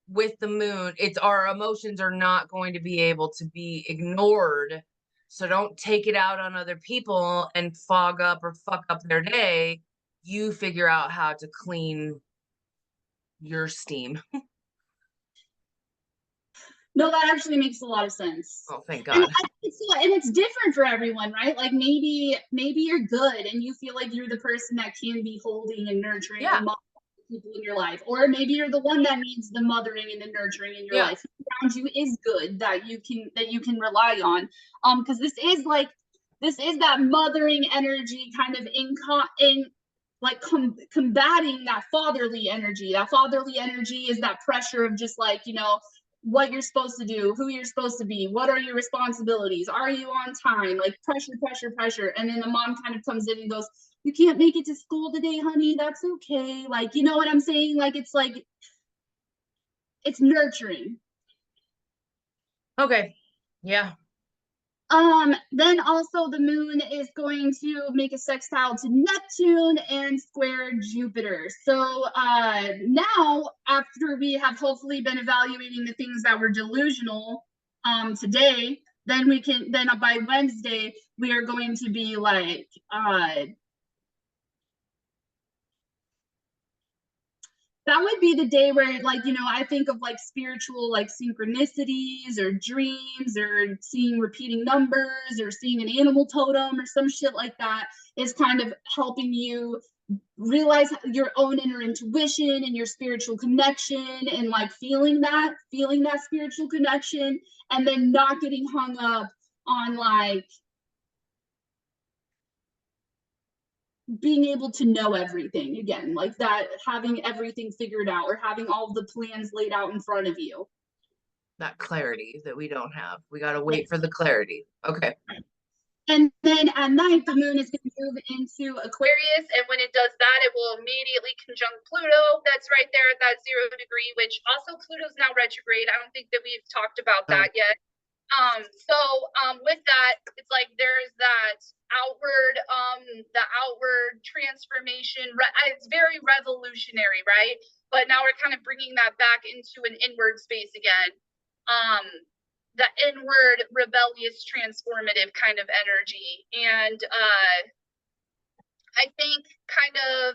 with the moon, it's our emotions are not going to be able to be ignored. So don't take it out on other people and fog up or fuck up their day. You figure out how to clean your steam. No, that actually makes a lot of sense. Oh, thank And God. it's different for everyone, right? Like maybe you're good and you feel like you're the person that can be holding and nurturing Yeah. and people in your life, or maybe you're the one that needs the mothering and the nurturing in your life. Who around you is good that you can rely on. Because this is that mothering energy kind of in like combating that fatherly energy. That fatherly energy is that pressure of just like, you know, what you're supposed to do, who you're supposed to be, what are your responsibilities, are you on time, like pressure. And then the mom kind of comes in and goes, you can't make it to school today, honey, that's okay. Like, you know what I'm saying? Like it's nurturing. Okay. Yeah. Then also the moon is going to make a sextile to Neptune and square Jupiter. So now after we have hopefully been evaluating the things that were delusional today, then by Wednesday we are going to be like that would be the day where, like, you know, I think of like spiritual, like synchronicities or dreams or seeing repeating numbers or seeing an animal totem or some shit like that is kind of helping you realize your own inner intuition and your spiritual connection and like feeling that spiritual connection, and then not getting hung up on like being able to know everything again, like that, having everything figured out or having all the plans laid out in front of you. That clarity that we don't have. We got to wait for the clarity. Okay. And then at night, the moon is going to move into Aquarius. And when it does that, it will immediately conjunct Pluto. That's right there at that 0 degree, which also Pluto's now retrograde. I don't think that we've talked about Oh. that yet. With that, it's like there's that outward, the outward transformation. It's very revolutionary, right? But now we're kind of bringing that back into an inward space again. The inward, rebellious, transformative kind of energy. And I think kind of,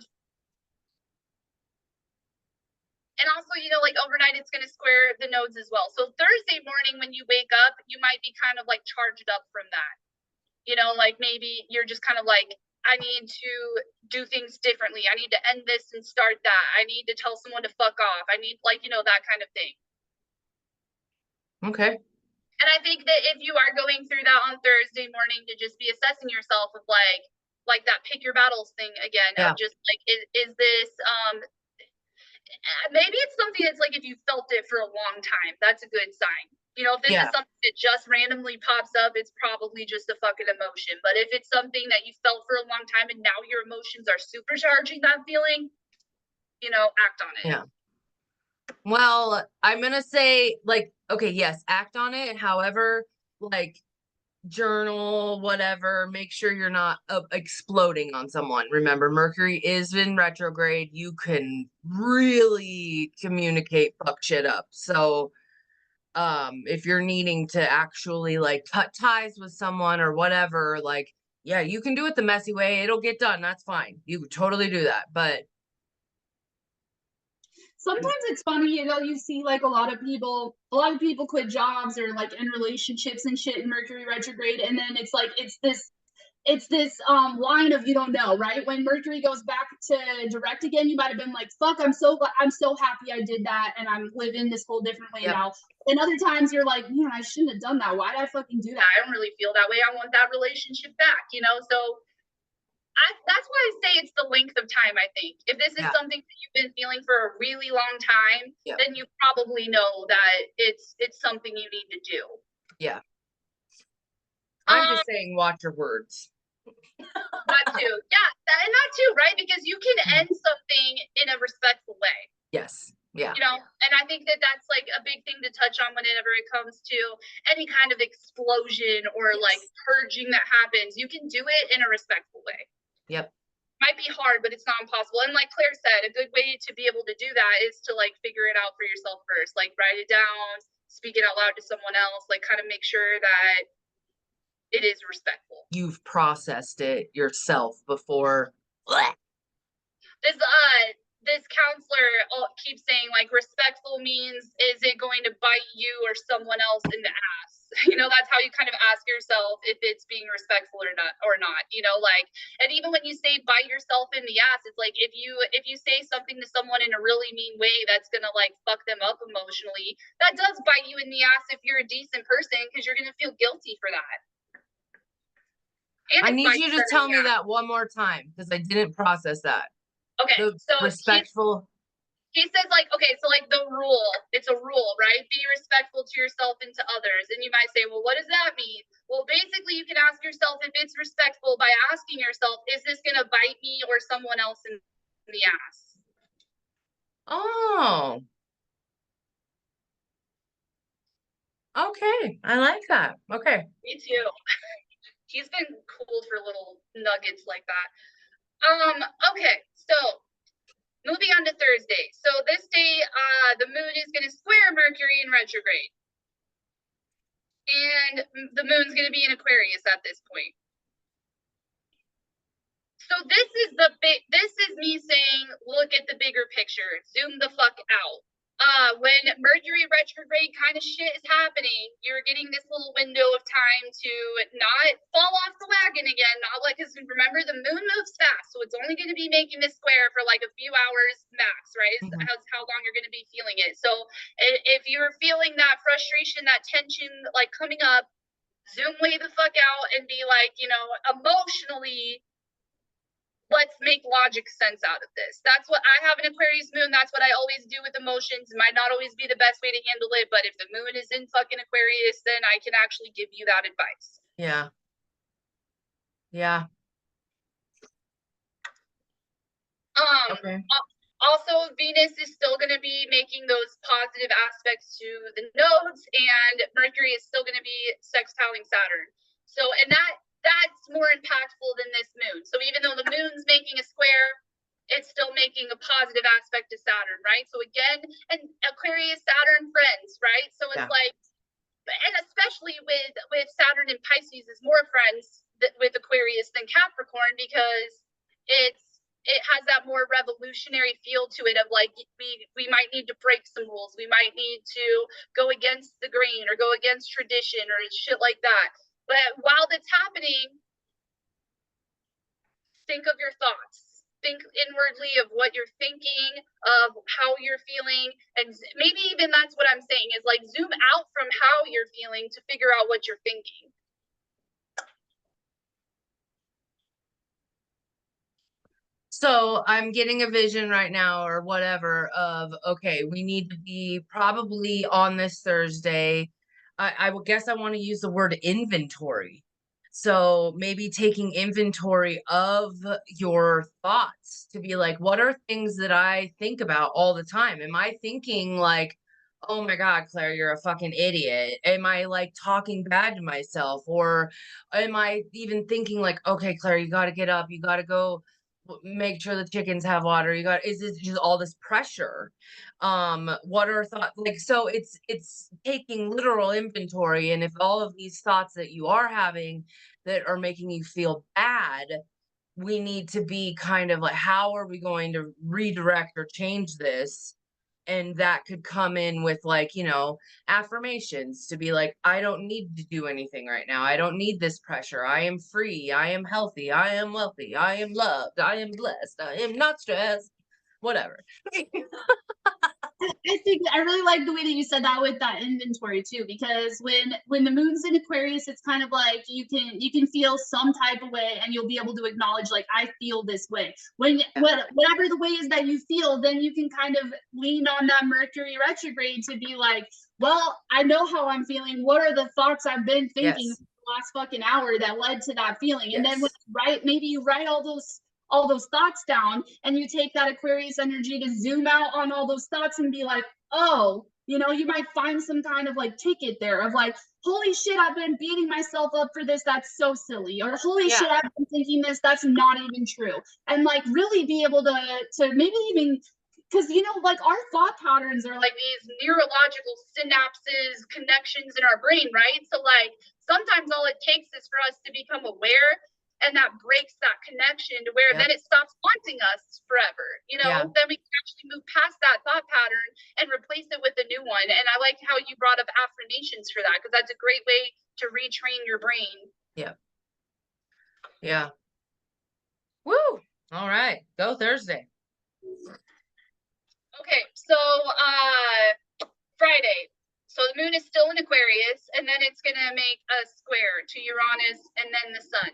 and also, you know, like overnight, it's going to square the nodes as well. So Thursday morning, when you wake up, you might be kind of like charged up from that. You know, like maybe you're just kind of like, I need to do things differently. I need to end this and start that. I need to tell someone to fuck off. I need, like, you know, that kind of thing. Okay. And I think that if you are going through that on Thursday morning, to just be assessing yourself of like that pick your battles thing again, Yeah. of just like, is this, maybe it's something that's like, if you felt it for a long time, that's a good sign. You know, if this is something that just randomly pops up, it's probably just a fucking emotion. But if it's something that you felt for a long time and now your emotions are supercharging that feeling, you know, act on it. Yeah. Well, I'm gonna say, like, okay, yes, act on it. However, like, journal, whatever, make sure you're not exploding on someone. Remember, Mercury is in retrograde. You can really communicate fuck shit up. So, if you're needing to actually like cut ties with someone or whatever, like, yeah, you can do it the messy way. It'll get done. That's fine. You totally do that. But sometimes it's funny, you know, you see like a lot of people quit jobs or like in relationships and shit in Mercury retrograde, and then it's like it's this line of you don't know, right? When Mercury goes back to direct again, you might have been like, fuck, I'm so happy I did that and I'm living this whole different way now. And other times you're like, man, I shouldn't have done that. Why did I fucking do that? I don't really feel that way. I want that relationship back, you know? So that's why I say it's the length of time, I think. If this is something that you've been feeling for a really long time, then you probably know that it's something you need to do. Yeah. I'm just saying, watch your words. That too. Yeah, and that too, right? Because you can end something in a respectful way. Yes. Yeah. You know, and I think that that's like a big thing to touch on whenever it comes to any kind of explosion or like purging that happens. You can do it in a respectful way. Yep. Might be hard, but it's not impossible. And like Claire said, a good way to be able to do that is to like figure it out for yourself first. Like write it down, speak it out loud to someone else, like kind of make sure that it is respectful. You've processed it yourself before. This counselor keeps saying like respectful means, is it going to bite you or someone else in the ass? You know, that's how you kind of ask yourself if it's being respectful or not, you know, like, and even when you say bite yourself in the ass, it's like if you say something to someone in a really mean way that's gonna like fuck them up emotionally, that does bite you in the ass if you're a decent person, because you're gonna feel guilty for that. I need you to tell me that one more time because I didn't process that. Okay, so respectful. He says like, okay, so like the rule, it's a rule, right? Be respectful to yourself and to others. And you might say, well, what does that mean? Well, basically you can ask yourself if it's respectful by asking yourself, is this going to bite me or someone else in the ass? Oh. Okay. I like that. Okay. Me too. He's been cool for little nuggets like that. Okay, so moving on to Thursday. So this day, the moon is going to square Mercury in retrograde. And the moon's going to be in Aquarius at this point. So this is me saying, look at the bigger picture. Zoom the fuck out. When Mercury retrograde kind of shit is happening, you're getting this little window of time to not fall off the wagon again. Not like, because remember, the moon moves fast, so it's only going to be making this square for like a few hours max, right? Mm-hmm. That's how long you're going to be feeling it. So if you're feeling that frustration, that tension, like coming up, zoom way the fuck out and be like, you know, emotionally, let's make logic sense out of this. That's what I have an Aquarius moon. That's what I always do with emotions. It might not always be the best way to handle it, but if the moon is in fucking Aquarius, then I can actually give you that advice. Yeah. Yeah. Um, Okay. Also, Venus is still going to be making those positive aspects to the nodes, and Mercury is still going to be sextiling Saturn. So, and that's more impactful than this moon. So even though the moon's making a square, it's still making a positive aspect to Saturn, right? So again, and Aquarius, Saturn, friends, right? So it's Yeah. like, and especially with Saturn and Pisces is more friends with Aquarius than Capricorn, because it has that more revolutionary feel to it of like we might need to break some rules, we might need to go against the grain or go against tradition or shit like that. But while that's happening, think of your thoughts, think inwardly of what you're thinking, of how you're feeling, and maybe even that's what I'm saying is like zoom out from how you're feeling to figure out what you're thinking. So I'm getting a vision right now or whatever of, okay, we need to be probably on this Thursday. I would guess I want to use the word inventory. So maybe taking inventory of your thoughts to be like, what are things that I think about all the time? Am I thinking like, oh my God, Claire, you're a fucking idiot? Am I like talking bad to myself? Or am I even thinking like, okay, Claire, you got to get up, you got to go make sure the chickens have water, you got, is it just all this pressure? What are thoughts like? So it's taking literal inventory, and if all of these thoughts that you are having that are making you feel bad, we need to be kind of like, how are we going to redirect or change this? And that could come in with like, affirmations to be like, I don't need to do anything right now, I don't need this pressure, I am free, I am healthy, I am wealthy, I am loved, I am blessed, I am not stressed, whatever. I think I really like the way that you said that with that inventory too, because when the moon's in Aquarius, it's kind of like you can feel some type of way, and you'll be able to acknowledge like I feel this way. When Yeah. whatever the way is that you feel, then you can kind of lean on that Mercury retrograde to be like, well, I know how I'm feeling. What are the thoughts I've been thinking Yes. the last fucking hour that led to that feeling? And then when Yes. maybe you write all those thoughts down, and you take that Aquarius energy to zoom out on all those thoughts and be like, oh, you might find some kind of like ticket there of like, holy shit, I've been beating myself up for this, that's so silly, or holy Yeah. shit, I've been thinking this, that's not even true. And like really be able to maybe even, because like our thought patterns are like these neurological synapses connections in our brain, right? So like sometimes all it takes is for us to become aware, and that breaks that connection to where then Yep. it stops haunting us forever. Yeah. Then we can actually move past that thought pattern and replace it with a new one. And I like how you brought up affirmations for that, because that's a great way to retrain your brain. Yeah. Yeah. Woo. All right, go Thursday. Okay, so Friday. So the moon is still in Aquarius, and then it's gonna make a square to Uranus and then the sun.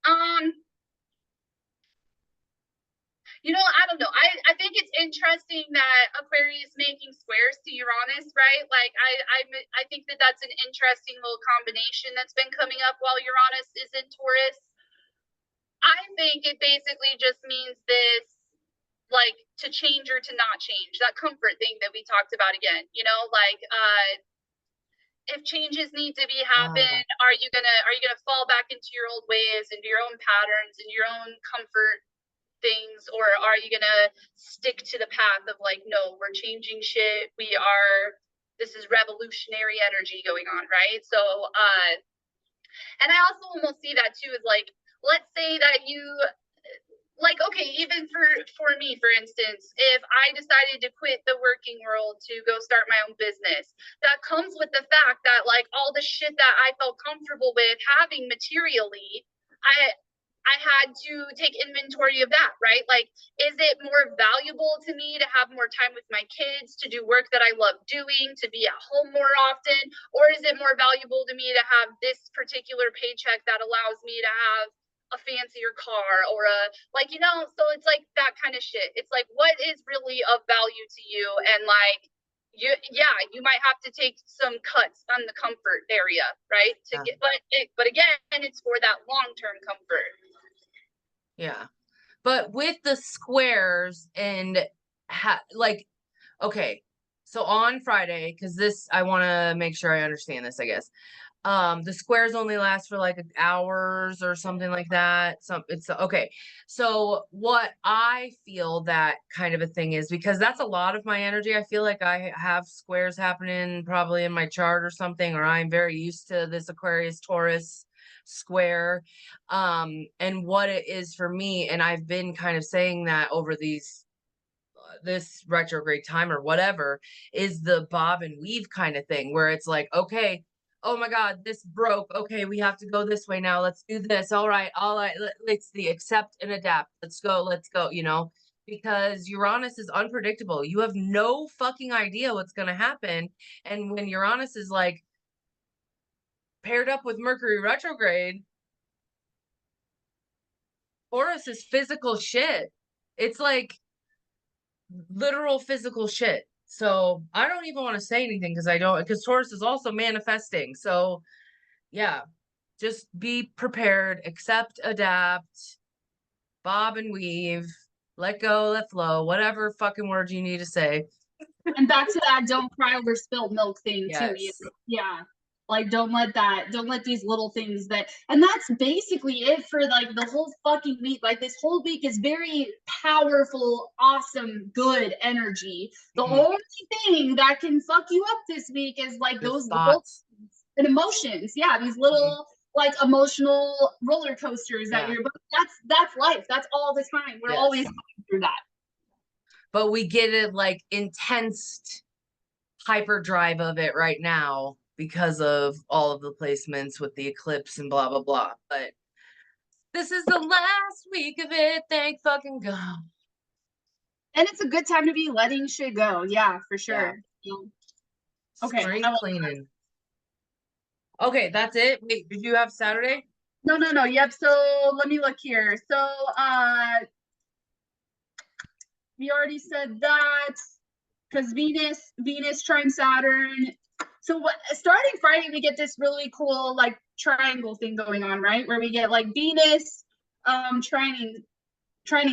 Um, I don't know. I think it's interesting that Aquarius making squares to Uranus, right? Like I think that that's an interesting little combination that's been coming up while Uranus is in Taurus. I think it basically just means this, like, to change or to not change, that comfort thing that we talked about again, like if changes need to be happen, Ah, are you gonna fall back into your old ways, into your own patterns and your own comfort things, or are you gonna stick to the path of like, no, we're changing shit, this is revolutionary energy going on, right? So and I also almost see that too as like, let's say that you, like, okay, even for me, for instance, if I decided to quit the working world to go start my own business, that comes with the fact that like all the shit that I felt comfortable with having materially, I had to take inventory of that, right? Like, is it more valuable to me to have more time with my kids, to do work that I love doing, to be at home more often? Or is it more valuable to me to have this particular paycheck that allows me to have a fancier car or so it's like that kind of shit. It's like, what is really of value to you? And like, you might have to take some cuts on the comfort area, right? To Yeah. get, but again, it's for that long-term comfort. Yeah. But with the squares and like, okay, so on Friday, because this, I want to make sure I understand this, I guess. The squares only last for like hours or something like that. It's okay. So what I feel that kind of a thing is, because that's a lot of my energy. I feel like I have squares happening probably in my chart or something, or I'm very used to this Aquarius Taurus square. And what it is for me, and I've been kind of saying that over this retrograde time or whatever, is the bob and weave kind of thing, where it's like, okay, oh my God, this broke. Okay, we have to go this way now. Let's do this. All right, all right. Let's the accept and adapt. Let's go, because Uranus is unpredictable. You have no fucking idea what's going to happen. And when Uranus is like paired up with Mercury retrograde, Taurus is physical shit. It's like literal physical shit. So I don't even want to say anything because Taurus is also manifesting. So yeah, just be prepared, accept, adapt, bob and weave, let go, let flow, whatever fucking words you need to say. And back to that don't cry over spilled milk thing too. Yes. Yeah. Like don't let these little things and that's basically it for like the whole fucking week. Like this whole week is very powerful, awesome, good energy. The only thing that can fuck you up this week is like Your those little thoughts. and emotions. Yeah, these little like emotional roller coasters that Yeah. but that's life. That's all the time. We're Yes. always going through that. But we get it like intense hyperdrive of it right now because of all of the placements with the eclipse and blah blah blah. But this is the last week of it, thank fucking God. And it's a good time to be letting shit go. Yeah, for Yeah. sure. Okay. Spring cleaning. Okay, that's it. Wait, did you have Saturday? No. Yep. So let me look here. So we already said that because Venus trine Saturn. So starting Friday, we get this really cool like triangle thing going on, right? Where we get like Venus trining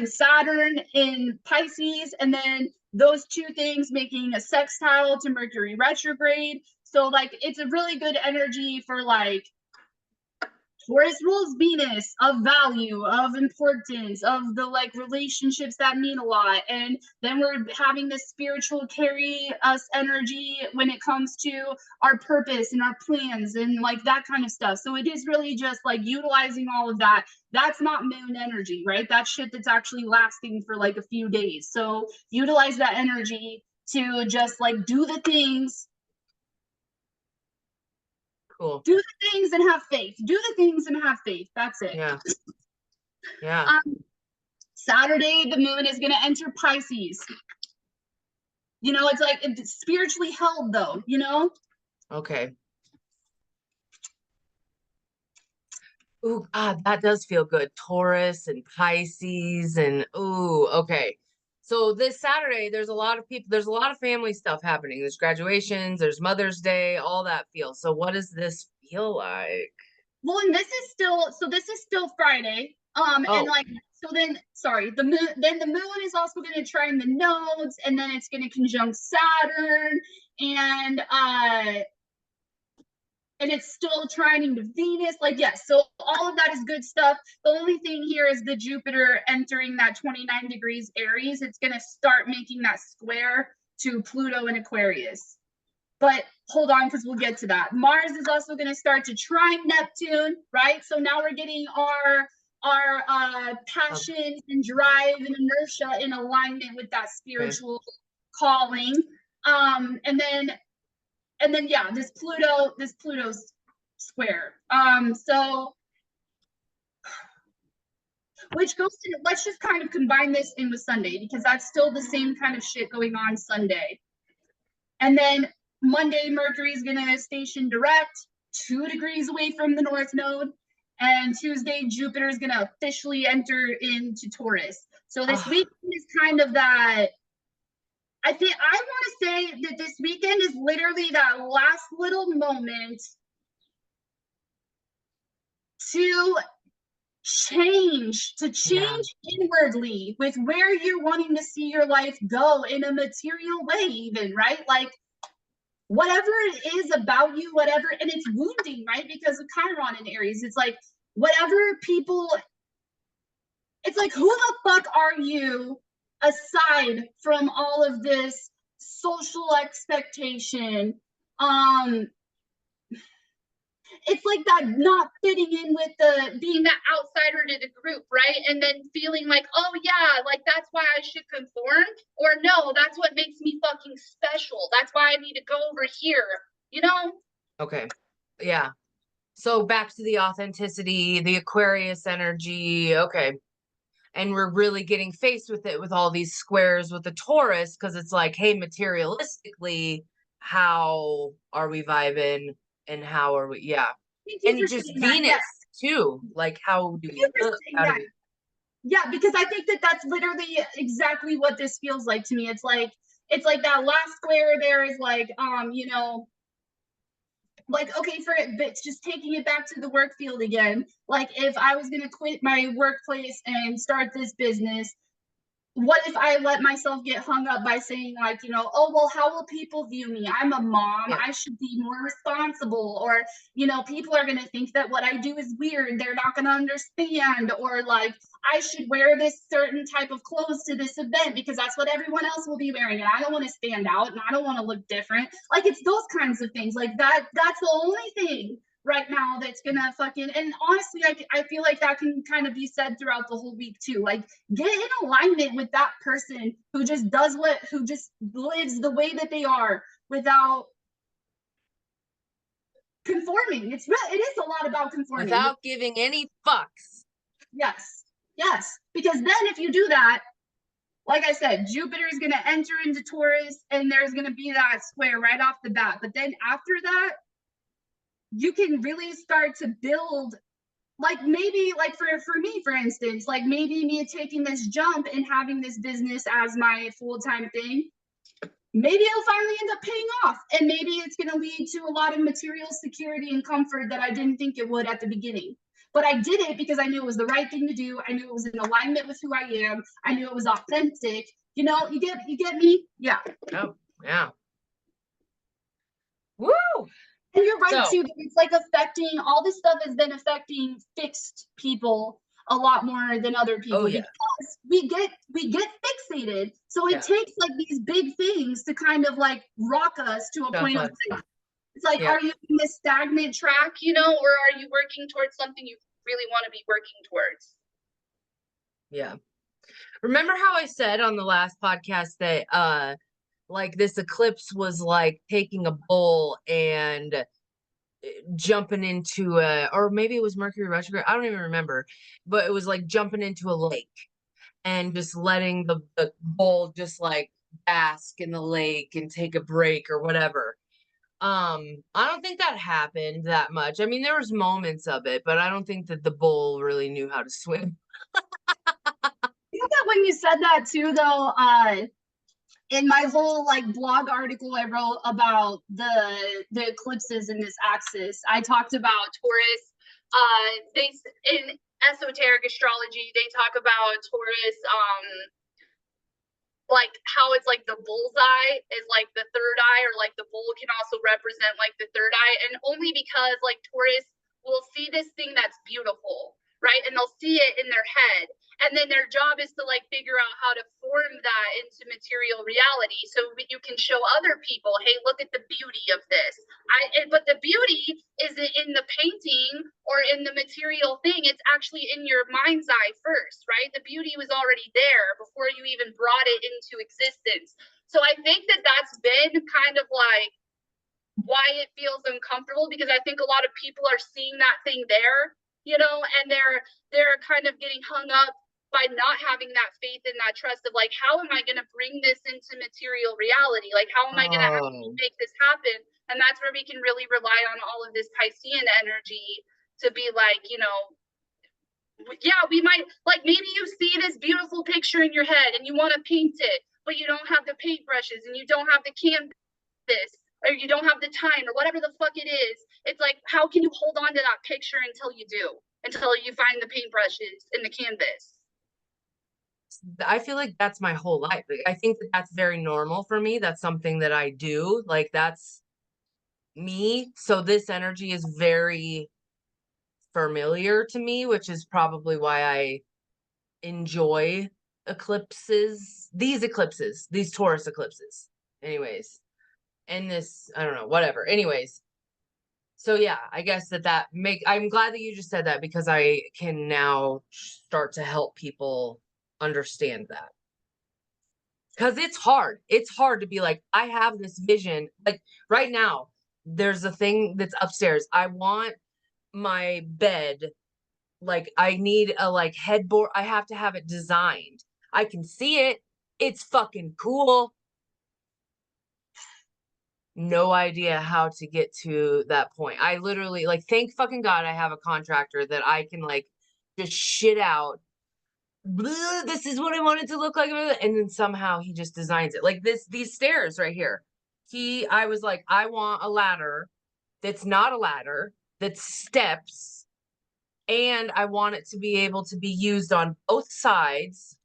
Saturn in Pisces, and then those two things making a sextile to Mercury retrograde. So like it's a really good energy for like Taurus rules Venus of value, of importance, of the like relationships that mean a lot. And then we're having this spiritual carry us energy when it comes to our purpose and our plans and like that kind of stuff. So it is really just like utilizing all of that. That's not moon energy, right? That's shit that's actually lasting for like a few days. So utilize that energy to just like do the things. Cool. Do the things and have faith. Do the things and have faith. That's it. Yeah. Yeah. Saturday, the moon is going to enter Pisces. It's like it's spiritually held, though, Okay. Ooh, that does feel good. Taurus and Pisces and ooh, okay. So this Saturday, there's a lot of people, there's a lot of family stuff happening. There's graduations, there's Mother's Day, all that feels. So what does this feel like? Well, and this is still Friday. And like so then sorry, the moon is also going to trine the nodes, and then it's going to conjunct Saturn, and it's still trining to Venus. Like, yes, so all of that is good stuff. The only thing here is the Jupiter entering that 29 degrees Aries. It's going to start making that square to Pluto and Aquarius. But hold on, because we'll get to that. Mars is also going to start to trine Neptune, right? So now we're getting our passion and drive and inertia in alignment with that spiritual calling. And then yeah, this Pluto's square. So which goes to, let's just kind of combine this in with Sunday, because that's still the same kind of shit going on Sunday. And then Monday, Mercury is going to station direct 2 degrees away from the North Node. And Tuesday, Jupiter is going to officially enter into Taurus. So this weekend is kind of that. I want to say that this weekend is literally that last little moment to change Yeah. inwardly with where you're wanting to see your life go in a material way, even, right? Like, whatever it is about you, whatever, and it's wounding, right? Because of Chiron in Aries, it's like whatever people, it's like, who the fuck are you aside from all of this social expectation? It's like that not fitting in with the being that outsider to the group, right? And then feeling like, oh yeah, like that's why I should conform, or no, that's what makes me fucking special. That's why I need to go over here, you know? Okay. Yeah. So back to the authenticity, the Aquarius energy. Okay. And we're really getting faced with it with all these squares with the Taurus, because it's like, hey, materialistically, how are we vibing and how are we? Yeah. Thank you And for just saying that. Venus Yeah, too. Like, how do thank we you for look? saying How do that. we? Yeah, because I think that that's literally exactly what this feels like to me. It's like that last square there is like, you know, like, okay, for it, but just taking it back to the work field again, like if I was going to quit my workplace and start this business, what if I let myself get hung up by saying, like, you know, oh, well, how will people view me? I'm a mom. Yeah. I should be more responsible. Or, you know, people are going to think that what I do is weird. They're not going to understand. Or, like, I should wear this certain type of clothes to this event because that's what everyone else will be wearing. And I don't want to stand out and I don't want to look different. Like, it's those kinds of things. Like, that's the only thing right now that's gonna fucking, and honestly, I feel like that can kind of be said throughout the whole week too. Like, get in alignment with that person who just who just lives the way that they are without conforming. It is a lot about conforming. Without giving any fucks. Yes, yes, because then if you do that, like I said, Jupiter is going to enter into Taurus and there's going to be that square right off the bat. But then after that, you can really start to build, like, maybe like for me, for instance, like maybe me taking this jump and having this business as my full-time thing, maybe it'll finally end up paying off, and maybe it's going to lead to a lot of material security and comfort that I didn't think it would at the beginning. But I did it because I knew it was the right thing to do. I knew it was in alignment with who I am. I knew it was authentic. You know, you get me? Yeah. Oh, yeah. Woo! And you're right So, too. It's like affecting, all this stuff has been affecting fixed people a lot more than other oh people yeah. because we get fixated. So it Yeah. takes like these big things to kind of like rock us to a Stuff point of on. like, it's like, Yeah. are you in this stagnant track, you know, or are you working towards something you really want to be working towards? Yeah. Remember how I said on the last podcast that like this eclipse was like taking a bull and jumping into a, or maybe it was Mercury retrograde, I don't even remember, but it was like jumping into a lake and just letting the bull just like bask in the lake and take a break or whatever. I don't think that happened that much. I mean, there was moments of it, but I don't think that the bull really knew how to swim. You know that when you said that too, though, in my whole like blog article I wrote about the eclipses in this axis, I talked about Taurus. They in esoteric astrology they talk about Taurus, like how it's like the bullseye is like the third eye, or like the bull can also represent like the third eye, and only because like Taurus will see this thing that's beautiful, right? And they'll see it in their head, and then their job is to like figure out how to form that into material reality so you can show other people, hey, look at the beauty of this. But the beauty isn't in the painting or in the material thing, it's actually in your mind's eye first, right? The beauty was already there before you even brought it into existence. So I think that that's been kind of like why it feels uncomfortable, because I think a lot of people are seeing that thing there, you know, and they're kind of getting hung up by not having that faith and that trust of like, how am I going to bring this into material reality? Like, how am I going to actually make this happen? And that's where we can really rely on all of this Piscean energy to be like, you know, yeah, we might, like, maybe you see this beautiful picture in your head and you want to paint it, but you don't have the paintbrushes and you don't have the canvas this, or you don't have the time, or whatever the fuck it is. It's like, how can you hold on to that picture until you do, until you find the paintbrushes and the canvas? I feel like that's my whole life. Like, I think that that's very normal for me. That's something that I do. Like that's me. So this energy is very familiar to me, which is probably why I enjoy eclipses, these Taurus eclipses. Anyways, and this, I don't know, whatever. Anyways, so yeah, I guess I'm glad that you just said that because I can now start to help people understand that. Because it's hard. It's hard to be like, I have this vision. Like right now, there's a thing that's upstairs. I want my bed, like I need a like headboard. I have to have it designed. I can see it. It's fucking cool. No idea how to get to that point. I literally like thank fucking God I have a contractor that I can like just shit out. This is what I want it to look like, and then somehow he just designs it. Like these stairs right here. I was like, I want a ladder that's not a ladder, that's steps, and I want it to be able to be used on both sides.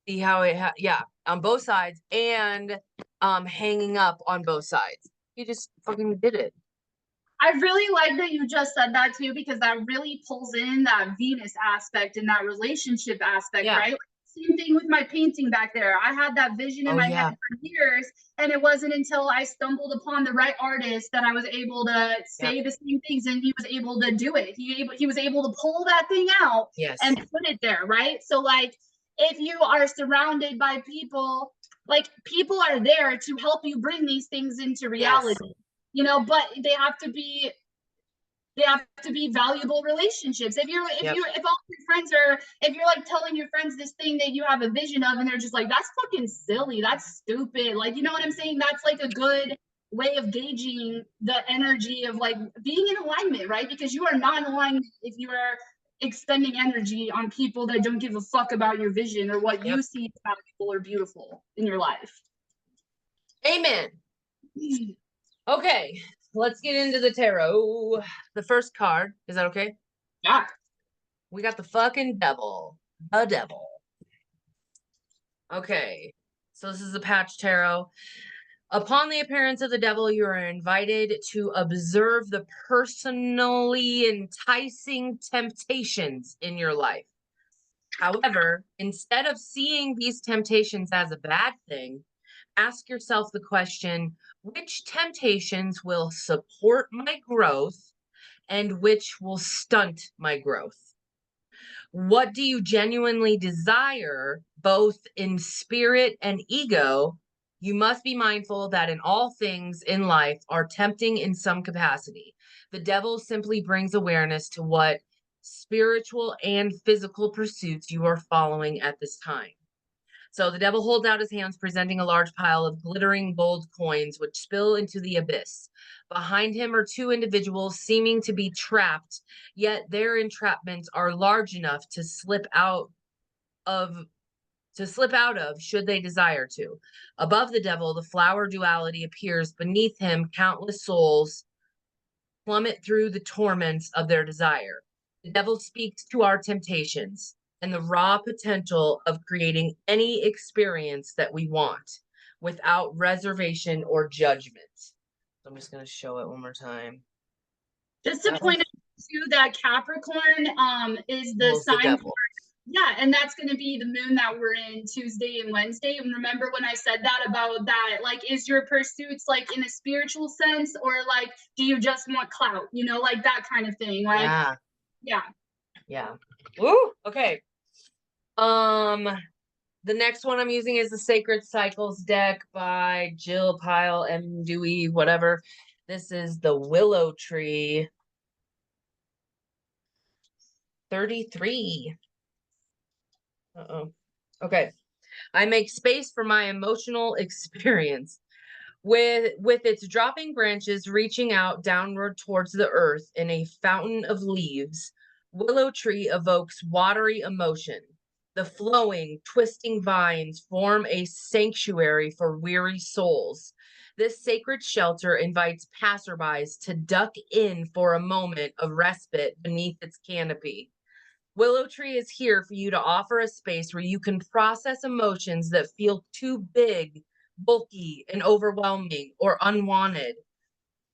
See how yeah, on both sides, and hanging up on both sides. He just fucking did it. I really like that you just said that too, because that really pulls in that Venus aspect and that relationship aspect, Yeah. right? Same thing with my painting back there. I had that vision in Oh my yeah. head for years, and it wasn't until I stumbled upon the right artist that I was able to say the same things, and he was able to do it. He was able to pull that thing out Yes. and put it there, right? So like, if you are surrounded by people, like people are there to help you bring these things into reality. Yes. You know, but they have to be valuable relationships. If all your friends are, if you're like telling your friends this thing that you have a vision of and they're just like, that's fucking silly, that's stupid, like, you know what I'm saying? That's like a good way of gauging the energy of like being in alignment, right? Because you are not in alignment if you are expending energy on people that don't give a fuck about your vision or what you see as valuable or beautiful in your life. Amen. Okay, let's get into the tarot. The first card, is that okay? Yeah. We got the fucking devil. The devil. Okay, so this is a patch tarot. Upon the appearance of the devil, you are invited to observe the personally enticing temptations in your life. However, instead of seeing these temptations as a bad thing, ask yourself the question, which temptations will support my growth and which will stunt my growth? What do you genuinely desire, both in spirit and ego? You must be mindful that in all things in life are tempting in some capacity. The devil simply brings awareness to what spiritual and physical pursuits you are following at this time. So the devil holds out his hands, presenting a large pile of glittering gold coins, which spill into the abyss. Behind him are two individuals seeming to be trapped, yet their entrapments are large enough to slip out of should they desire to. Above the devil, the flower duality appears. Beneath him, countless souls plummet through the torments of their desire. The devil speaks to our temptations and the raw potential of creating any experience that we want without reservation or judgment. So I'm just going to show it one more time. Just to point out too that Capricorn is the The sign devil. Yeah, and that's going to be the moon that we're in Tuesday and Wednesday. And remember when I said that about that, like, is your pursuits like in a spiritual sense, or like, do you just want clout? You know, like that kind of thing. Like, yeah. Ooh, okay. The next one I'm using is the Sacred Cycles deck by Jill Pyle M. Dewey, whatever. This is the Willow Tree 33. Uh-oh. Okay. I make space for my emotional experience. With its dropping branches reaching out downward towards the earth in a fountain of leaves, Willow Tree evokes watery emotion. The flowing, twisting vines form a sanctuary for weary souls. This sacred shelter invites passerbys to duck in for a moment of respite beneath its canopy. Willow Tree is here for you to offer a space where you can process emotions that feel too big, bulky, and overwhelming or unwanted.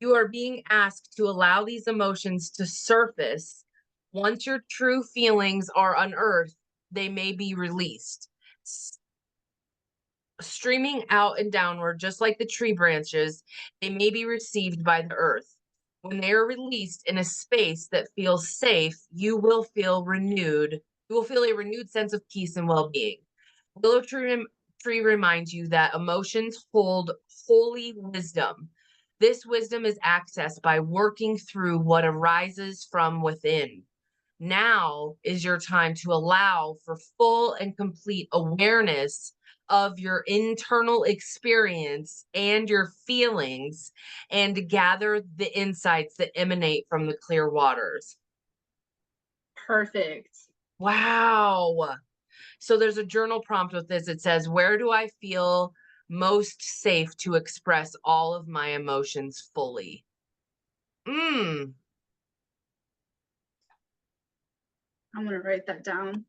You are being asked to allow these emotions to surface. Once your true feelings are unearthed, they may be released, streaming out and downward, just like the tree branches. They may be received by the earth. When they are released in a space that feels safe, you will feel renewed. You will feel a renewed sense of peace and well being. Willow tree reminds you that emotions hold holy wisdom. This wisdom is accessed by working through what arises from within. Now is your time to allow for full and complete awareness of your internal experience and your feelings, and to gather the insights that emanate from the clear waters. Perfect. Wow. So there's a journal prompt with this. It says, where do I feel most safe to express all of my emotions fully? Mm. I'm gonna write that down.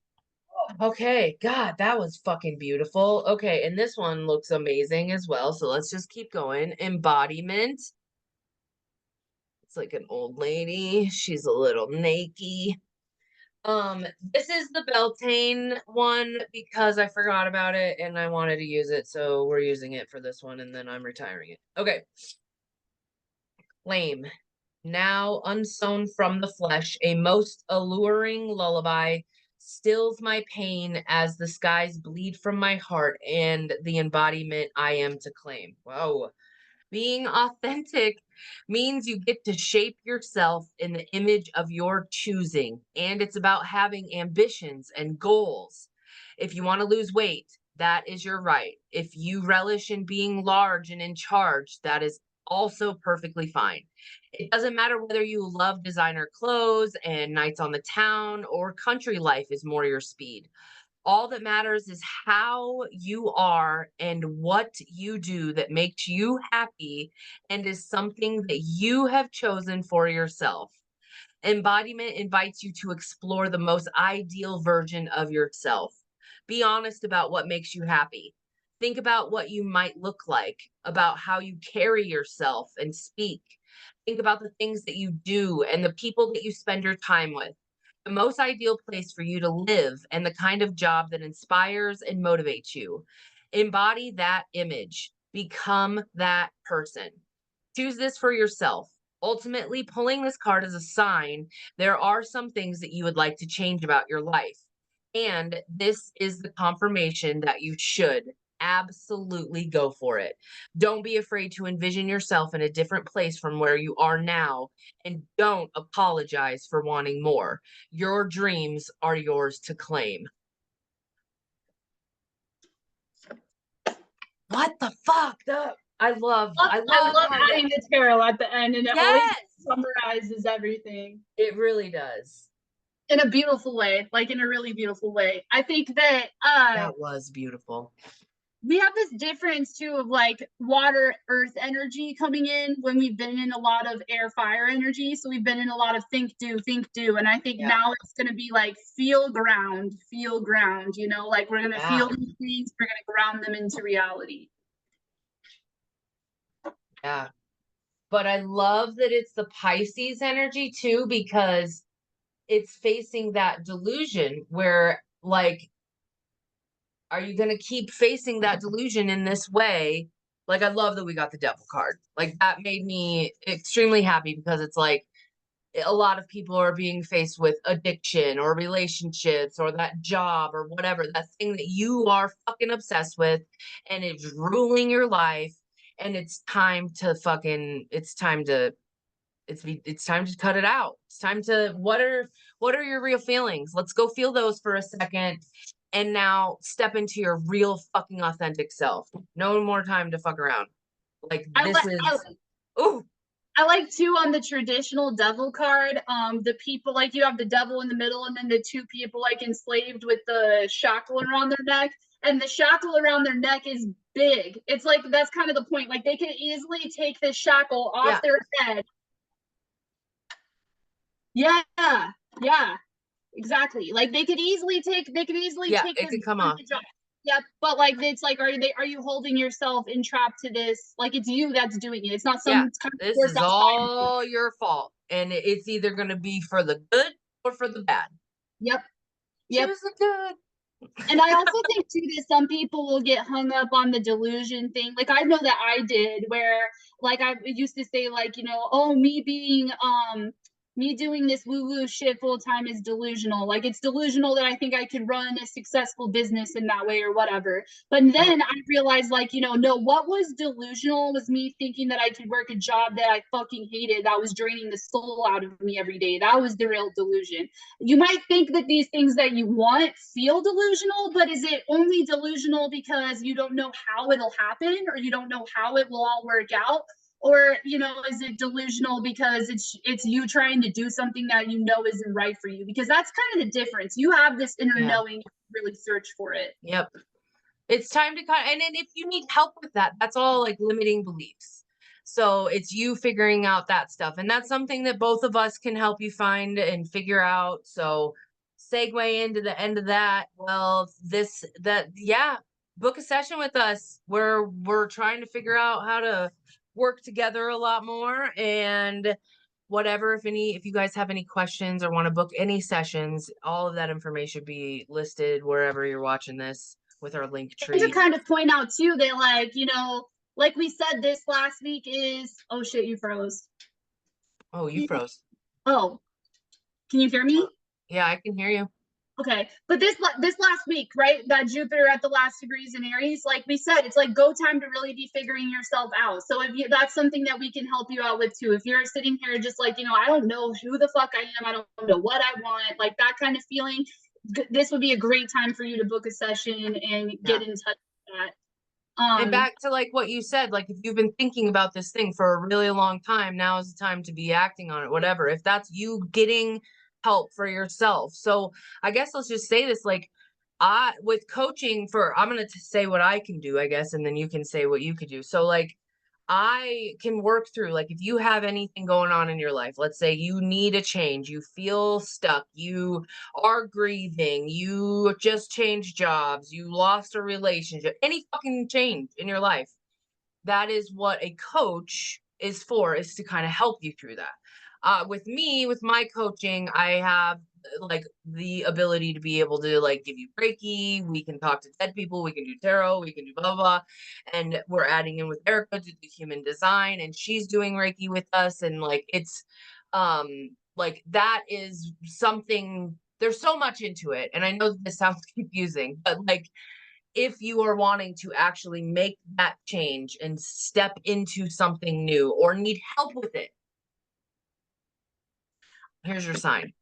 Okay, God, that was fucking beautiful. Okay, and this one looks amazing as well. So let's just keep going. Embodiment. It's like an old lady. She's a little naked. This is the Beltane one because I forgot about it and I wanted to use it, so we're using it for this one and then I'm retiring it. Okay. Claim. Now unsown from the flesh, a most alluring lullaby stills my pain as the skies bleed from my heart and the embodiment I am to claim. Whoa. Being authentic means you get to shape yourself in the image of your choosing, and it's about having ambitions and goals. If you want to lose weight, that is your right. If you relish in being large and in charge, that is also perfectly fine. It doesn't matter whether you love designer clothes and nights on the town or country life is more your speed. All that matters is how you are and what you do that makes you happy and is something that you have chosen for yourself. Embodiment invites you to explore the most ideal version of yourself. Be honest about what makes you happy. Think about what you might look like, about how you carry yourself and speak. Think about the things that you do and the people that you spend your time with. The most ideal place for you to live and the kind of job that inspires and motivates you. Embody that image. Become that person. Choose this for yourself. Ultimately, pulling this card as a sign, there are some things that you would like to change about your life. And this is the confirmation that you should absolutely go for it. Don't be afraid to envision yourself in a different place from where you are now, and don't apologize for wanting more. Your dreams are yours to claim. What the fuck? I love I love how that. adding the tarot at the end, and it always Yes, summarizes everything it really does. in a beautiful way, like in a really beautiful way. I think that That was beautiful. we have this difference too of like water earth energy coming in when we've been in a lot of air fire energy. So we've been in a lot of think do, and I think Yeah. now it's going to be like feel ground, you know, like we're going to feel these things, we're going to ground them into reality. Yeah. But I love that it's the Pisces energy too, because it's facing that delusion where, like, are you going to keep facing that delusion in this way? Like, I love that we got the devil card. Like, that made me extremely happy because it's like a lot of people are being faced with addiction or relationships or that job or whatever, that thing that you are fucking obsessed with and it's ruling your life. And it's time to fucking, it's time to cut it out. It's time to, what are your real feelings? Let's go feel those for a second. And now step into your real fucking authentic self. No more time to fuck around. Like I this like is, ooh, I like too on the traditional devil card. The people like you have the devil in the middle, and then the two people like enslaved with the shackle around their neck, and the shackle around their neck is big. It's like that's kind of the point. Like they could easily take the shackle off Yeah. their head. Yeah, yeah, exactly. Like they could easily take Yeah, take it this could come off. bondage off. Yep, but like it's like are you holding yourself entrapped to this? Like it's you that's doing it. It's not Yeah, some kind of this force is outside of you. all your fault. And it's either going to be for the good or for the bad. Yep, yep. Choose the good. And I also think too that some people will get hung up on the delusion thing. Like I know that I did, where like I used to say, like, you know, oh, me doing this woo-woo shit full time is delusional. Like it's delusional that I think I could run a successful business in that way or whatever. But then I realized, like, you know, no, what was delusional was me thinking that I could work a job that I fucking hated, that was draining the soul out of me every day. That was the real delusion. You might think that these things that you want feel delusional, but is it only delusional because you don't know how it'll happen, or you don't know how it will all work out? Or, you know, is it delusional because it's you trying to do something that you know isn't right for you? Because that's kind of the difference. You have this inner Yeah. knowing, you really search for it. Yep. It's time to cut. And then if you need help with that, that's all like limiting beliefs. So it's you figuring out that stuff. And that's something that both of us can help you find and figure out. So segue into the end of that. Well, yeah, book a session with us where we're trying to figure out how to work together a lot more. And whatever, if you guys have any questions or want to book any sessions, all of that information be listed wherever you're watching this with our link And to tree. kind of point out too that, like, you know, like we said, this last week is, oh shit, you froze. Oh, you froze. Oh, can you hear me? Yeah, I can hear you. Okay, but this last week, right? That Jupiter at the last degrees in Aries, like we said, it's like go time to really be figuring yourself out. So if you, that's something that we can help you out with too. If you're sitting here just like, you know, I don't know who the fuck I am, I don't know what I want, like that kind of feeling, this would be a great time for you to book a session and Yeah. get in touch with that. And back to like what you said, like if you've been thinking about this thing for a really long time, now is the time to be acting on it, whatever. If that's you getting help for yourself. So I guess let's just say this, like I with coaching for I'm gonna say what I can do, I guess, and then you can say what you could do. So like I can work through, like, if you have anything going on in your life, let's say you need a change, you feel stuck, you are grieving, you just changed jobs, you lost a relationship, any fucking change in your life. That is what a coach is for, is to kind of help you through that. With me, with my coaching, I have like the ability to be able to like give you Reiki. We can talk to dead people. We can do tarot. We can do blah, blah, blah. And we're adding in with Erika to do human design, and she's doing Reiki with us. And like, it's like that is something, there's so much into it. And I know this sounds confusing, but like, if you are wanting to actually make that change and step into something new or need help with it, here's your sign.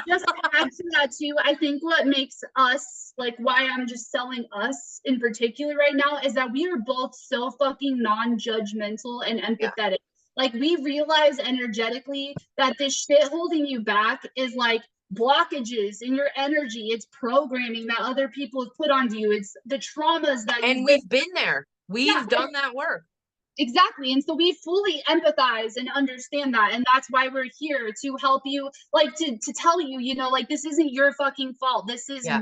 Just to add to that too, I think what makes us, like why I'm just selling us in particular right now, is that we are both so fucking non-judgmental and Yeah. empathetic. Like we realize energetically that this shit holding you back is like blockages in your energy. It's programming that other people have put onto you. It's the traumas that And you've been. we've been there. Yeah, We've done that work. exactly. And so we fully empathize and understand that. And that's why we're here to help you, like to tell you, you know, like this isn't your fucking fault. Yeah.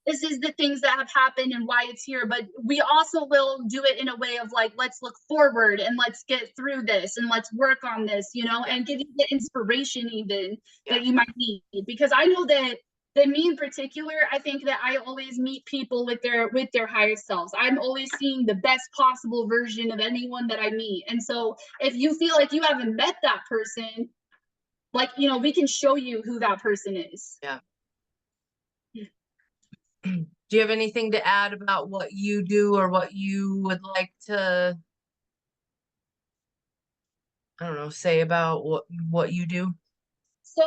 This is the things that have happened and why it's here. But we also will do it in a way of like, let's look forward and let's get through this and let's work on this, you know, Yeah. and give you the inspiration even Yeah. that you might need. Because I know that me in particular, I think that I always meet people with their higher selves. I'm always seeing the best possible version of anyone that I meet. And so if you feel like you haven't met that person, like, you know, we can show you who that person is. Yeah. Do you have anything to add about what you do or what you would like to, I don't know, say about what you do? So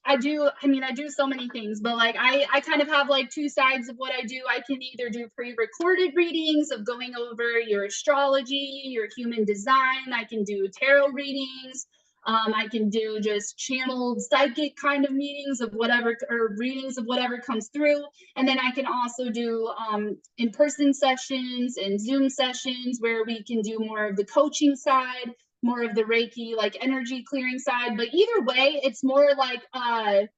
I do, I mean, I do so many things, but like I kind of have like two sides of what I do. I can either do pre-recorded readings of going over your astrology, your human design. I can do tarot readings. I can do just channeled psychic kind of meetings of whatever, or readings of whatever comes through. And then I can also do in-person sessions and Zoom sessions where we can do more of the coaching side, more of the Reiki, like energy clearing side. But either way, it's more like I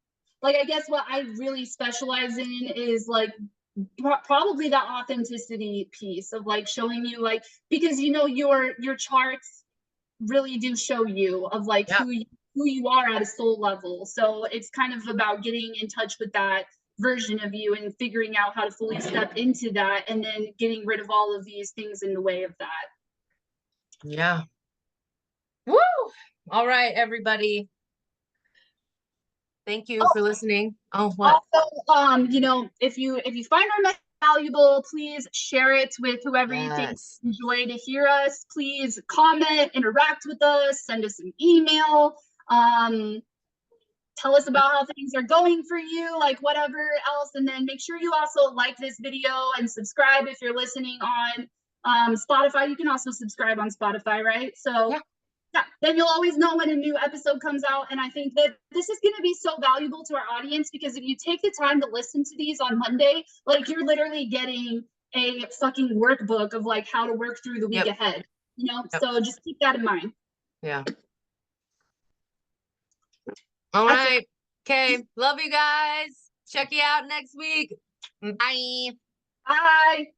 guess what I really specialize in is like probably that authenticity piece of like showing you, like, because you know your charts really do show you of like Yeah. who you are at a soul level. So it's kind of about getting in touch with that version of you and figuring out how to fully step into that, and then getting rid of all of these things in the way of that. Yeah. Woo! All right, everybody. Thank you for listening. Oh, what? Also, you know, if you find our message valuable, please share it with whoever you think Yes. enjoy to hear us. Please comment, interact with us, send us an email. Um, Tell us about how things are going for you, like whatever else. And then make sure you also like this video and subscribe if you're listening on Spotify. You can also subscribe on Spotify, right? So Yeah. yeah, then you'll always know when a new episode comes out. And I think that this is going to be so valuable to our audience, because if you take the time to listen to these on Monday, like you're literally getting a fucking workbook of like how to work through the week Yep. ahead, you know? Yep. So just keep that in mind. Yeah. All That's it. right. Okay. Love you guys. Check you out next week. Bye. Bye.